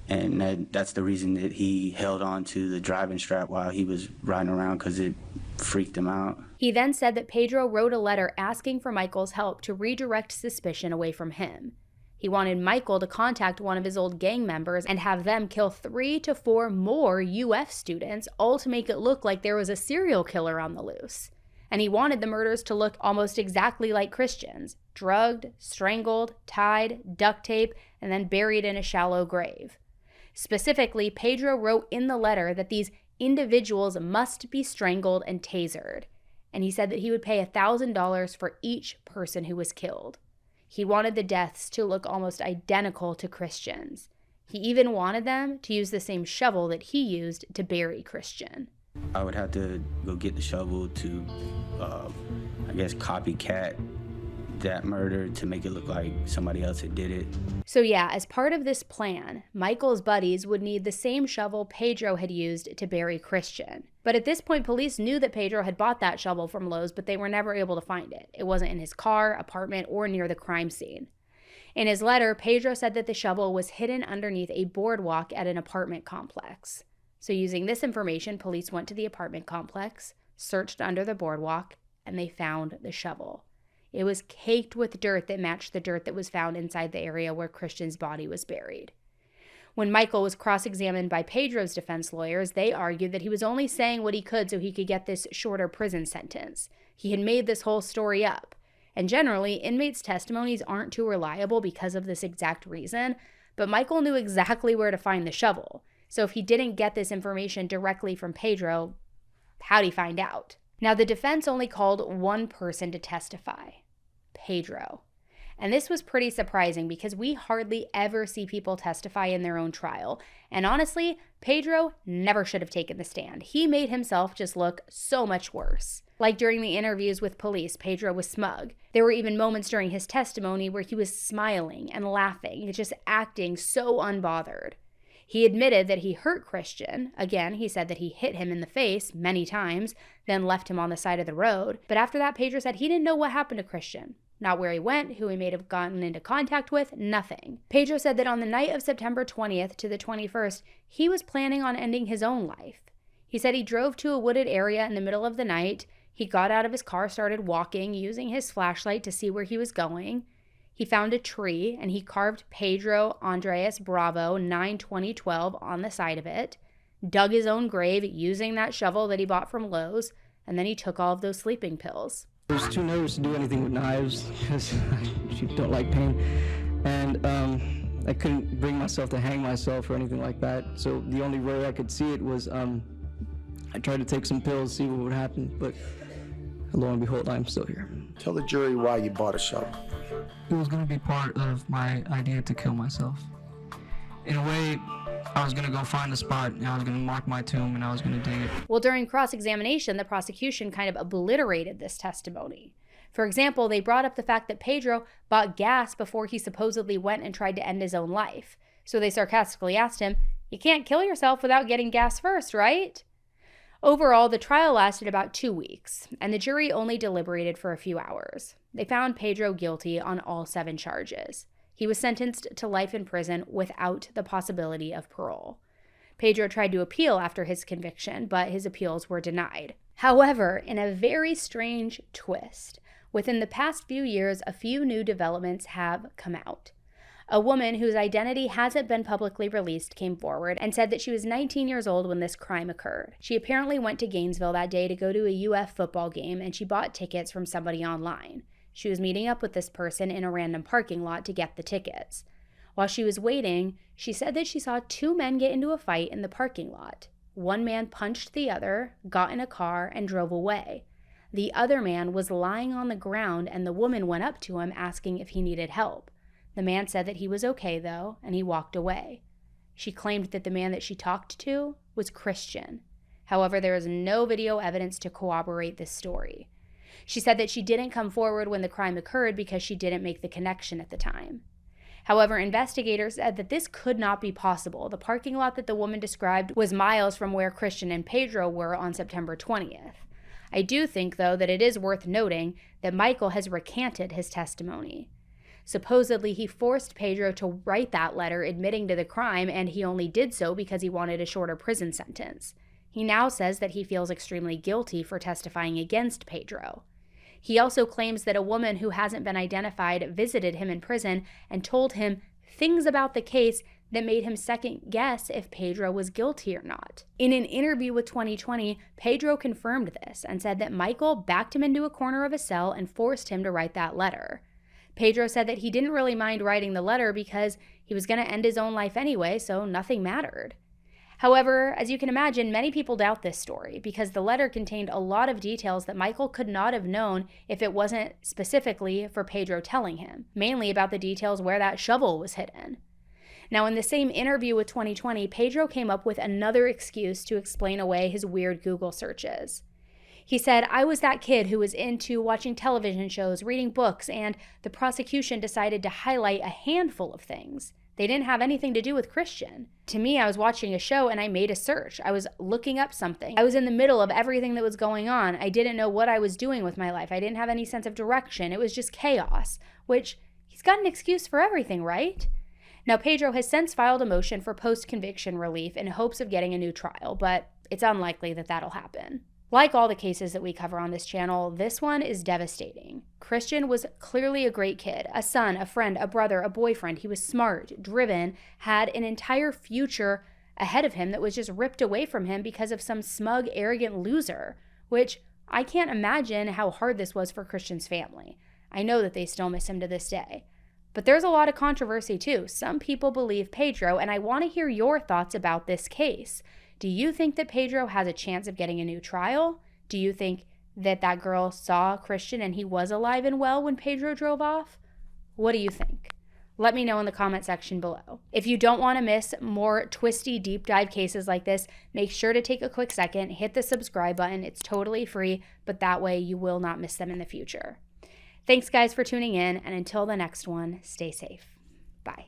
And that's the reason that he held on to the driving strap while he was riding around, because it freaked him out. He then said that Pedro wrote a letter asking for Michael's help to redirect suspicion away from him. He wanted Michael to contact one of his old gang members and have them kill 3 to 4 more UF students, all to make it look like there was a serial killer on the loose. And he wanted the murders to look almost exactly like Christian's: drugged, strangled, tied, duct tape, and then buried in a shallow grave. Specifically, Pedro wrote in the letter that these individuals must be strangled and tasered, and he said that he would pay $1,000 for each person who was killed. He wanted the deaths to look almost identical to Christian's. He even wanted them to use the same shovel that he used to bury Christian. I would have to go get the shovel to, copycat that murder to make it look like somebody else had did it. So yeah, as part of this plan, Michael's buddies would need the same shovel Pedro had used to bury Christian. But at this point, police knew that Pedro had bought that shovel from Lowe's, but they were never able to find it. It wasn't in his car, apartment, or near the crime scene. In his letter, Pedro said that the shovel was hidden underneath a boardwalk at an apartment complex. So using this information, police went to the apartment complex, searched under the boardwalk, and they found the shovel. It was caked with dirt that matched the dirt that was found inside the area where Christian's body was buried. When Michael was cross-examined by Pedro's defense lawyers, they argued that he was only saying what he could so he could get this shorter prison sentence. He had made this whole story up. And generally, inmates' testimonies aren't too reliable because of this exact reason, but Michael knew exactly where to find the shovel. So if he didn't get this information directly from Pedro, how'd he find out? Now, the defense only called one person to testify: Pedro. And this was pretty surprising because we hardly ever see people testify in their own trial. And honestly, Pedro never should have taken the stand. He made himself just look so much worse. Like during the interviews with police, Pedro was smug. There were even moments during his testimony where he was smiling and laughing, just acting so unbothered. He admitted that he hurt Christian. Again, he said that he hit him in the face many times, then left him on the side of the road. But after that, Pedro said he didn't know what happened to Christian. Not where he went, who he may have gotten into contact with, nothing. Pedro said that on the night of September 20th to the 21st, he was planning on ending his own life. He said he drove to a wooded area in the middle of the night. He got out of his car, started walking, using his flashlight to see where he was going. He found a tree, and he carved Pedro Andres Bravo 9/20/12 on the side of it, dug his own grave using that shovel that he bought from Lowe's, and then he took all of those sleeping pills. I was too nervous to do anything with knives because I don't like pain, and I couldn't bring myself to hang myself or anything like that. So the only way I could see it was I tried to take some pills, see what would happen, but lo and behold, I'm still here. Tell the jury why you bought a shovel. It was going to be part of my idea to kill myself. In a way, I was going to go find the spot, and I was going to mark my tomb, and I was going to dig it. Well, during cross-examination, the prosecution kind of obliterated this testimony. For example, they brought up the fact that Pedro bought gas before he supposedly went and tried to end his own life. So they sarcastically asked him, "You can't kill yourself without getting gas first, right?" Overall, the trial lasted about 2 weeks, and the jury only deliberated for a few hours. They found Pedro guilty on all 7 charges. He was sentenced to life in prison without the possibility of parole. Pedro tried to appeal after his conviction, but his appeals were denied. However, in a very strange twist, within the past few years, a few new developments have come out. A woman whose identity hasn't been publicly released came forward and said that she was 19 years old when this crime occurred. She apparently went to Gainesville that day to go to a UF football game, and she bought tickets from somebody online. She was meeting up with this person in a random parking lot to get the tickets. While she was waiting, she said that she saw 2 men get into a fight in the parking lot. One man punched the other, got in a car, and drove away. The other man was lying on the ground, and the woman went up to him asking if he needed help. The man said that he was okay, though, and he walked away. She claimed that the man that she talked to was Christian. However, there is no video evidence to corroborate this story. She said that she didn't come forward when the crime occurred because she didn't make the connection at the time. However, investigators said that this could not be possible. The parking lot that the woman described was miles from where Christian and Pedro were on September 20th. I do think, though, that it is worth noting that Michael has recanted his testimony. Supposedly, he forced Pedro to write that letter admitting to the crime, and he only did so because he wanted a shorter prison sentence. He now says that he feels extremely guilty for testifying against Pedro. He also claims that a woman who hasn't been identified visited him in prison and told him things about the case that made him second guess if Pedro was guilty or not. In an interview with 2020, Pedro confirmed this and said that Michael backed him into a corner of a cell and forced him to write that letter. Pedro said that he didn't really mind writing the letter because he was going to end his own life anyway, so nothing mattered. However, as you can imagine, many people doubt this story because the letter contained a lot of details that Michael could not have known if it wasn't specifically for Pedro telling him, mainly about the details where that shovel was hidden. Now, in the same interview with 2020, Pedro came up with another excuse to explain away his weird Google searches. He said, "I was that kid who was into watching television shows, reading books, and the prosecution decided to highlight a handful of things. They didn't have anything to do with Christian. To me, I was watching a show and I made a search. I was looking up something. I was in the middle of everything that was going on. I didn't know what I was doing with my life. I didn't have any sense of direction. It was just chaos," which he's got an excuse for everything, right? Now, Pedro has since filed a motion for post-conviction relief in hopes of getting a new trial, but it's unlikely that that'll happen. Like all the cases that we cover on this channel, this one is devastating. Christian was clearly a great kid, a son, a friend, a brother, a boyfriend. He was smart, driven, had an entire future ahead of him that was just ripped away from him because of some smug, arrogant loser, which I can't imagine how hard this was for Christian's family. I know that they still miss him to this day. But there's a lot of controversy too. Some people believe Pedro, and I want to hear your thoughts about this case. Do you think that Pedro has a chance of getting a new trial? Do you think that that girl saw Christian and he was alive and well when Pedro drove off? What do you think? Let me know in the comment section below. If you don't want to miss more twisty deep dive cases like this, make sure to take a quick second, hit the subscribe button. It's totally free, but that way you will not miss them in the future. Thanks guys for tuning in, and until the next one, stay safe. Bye.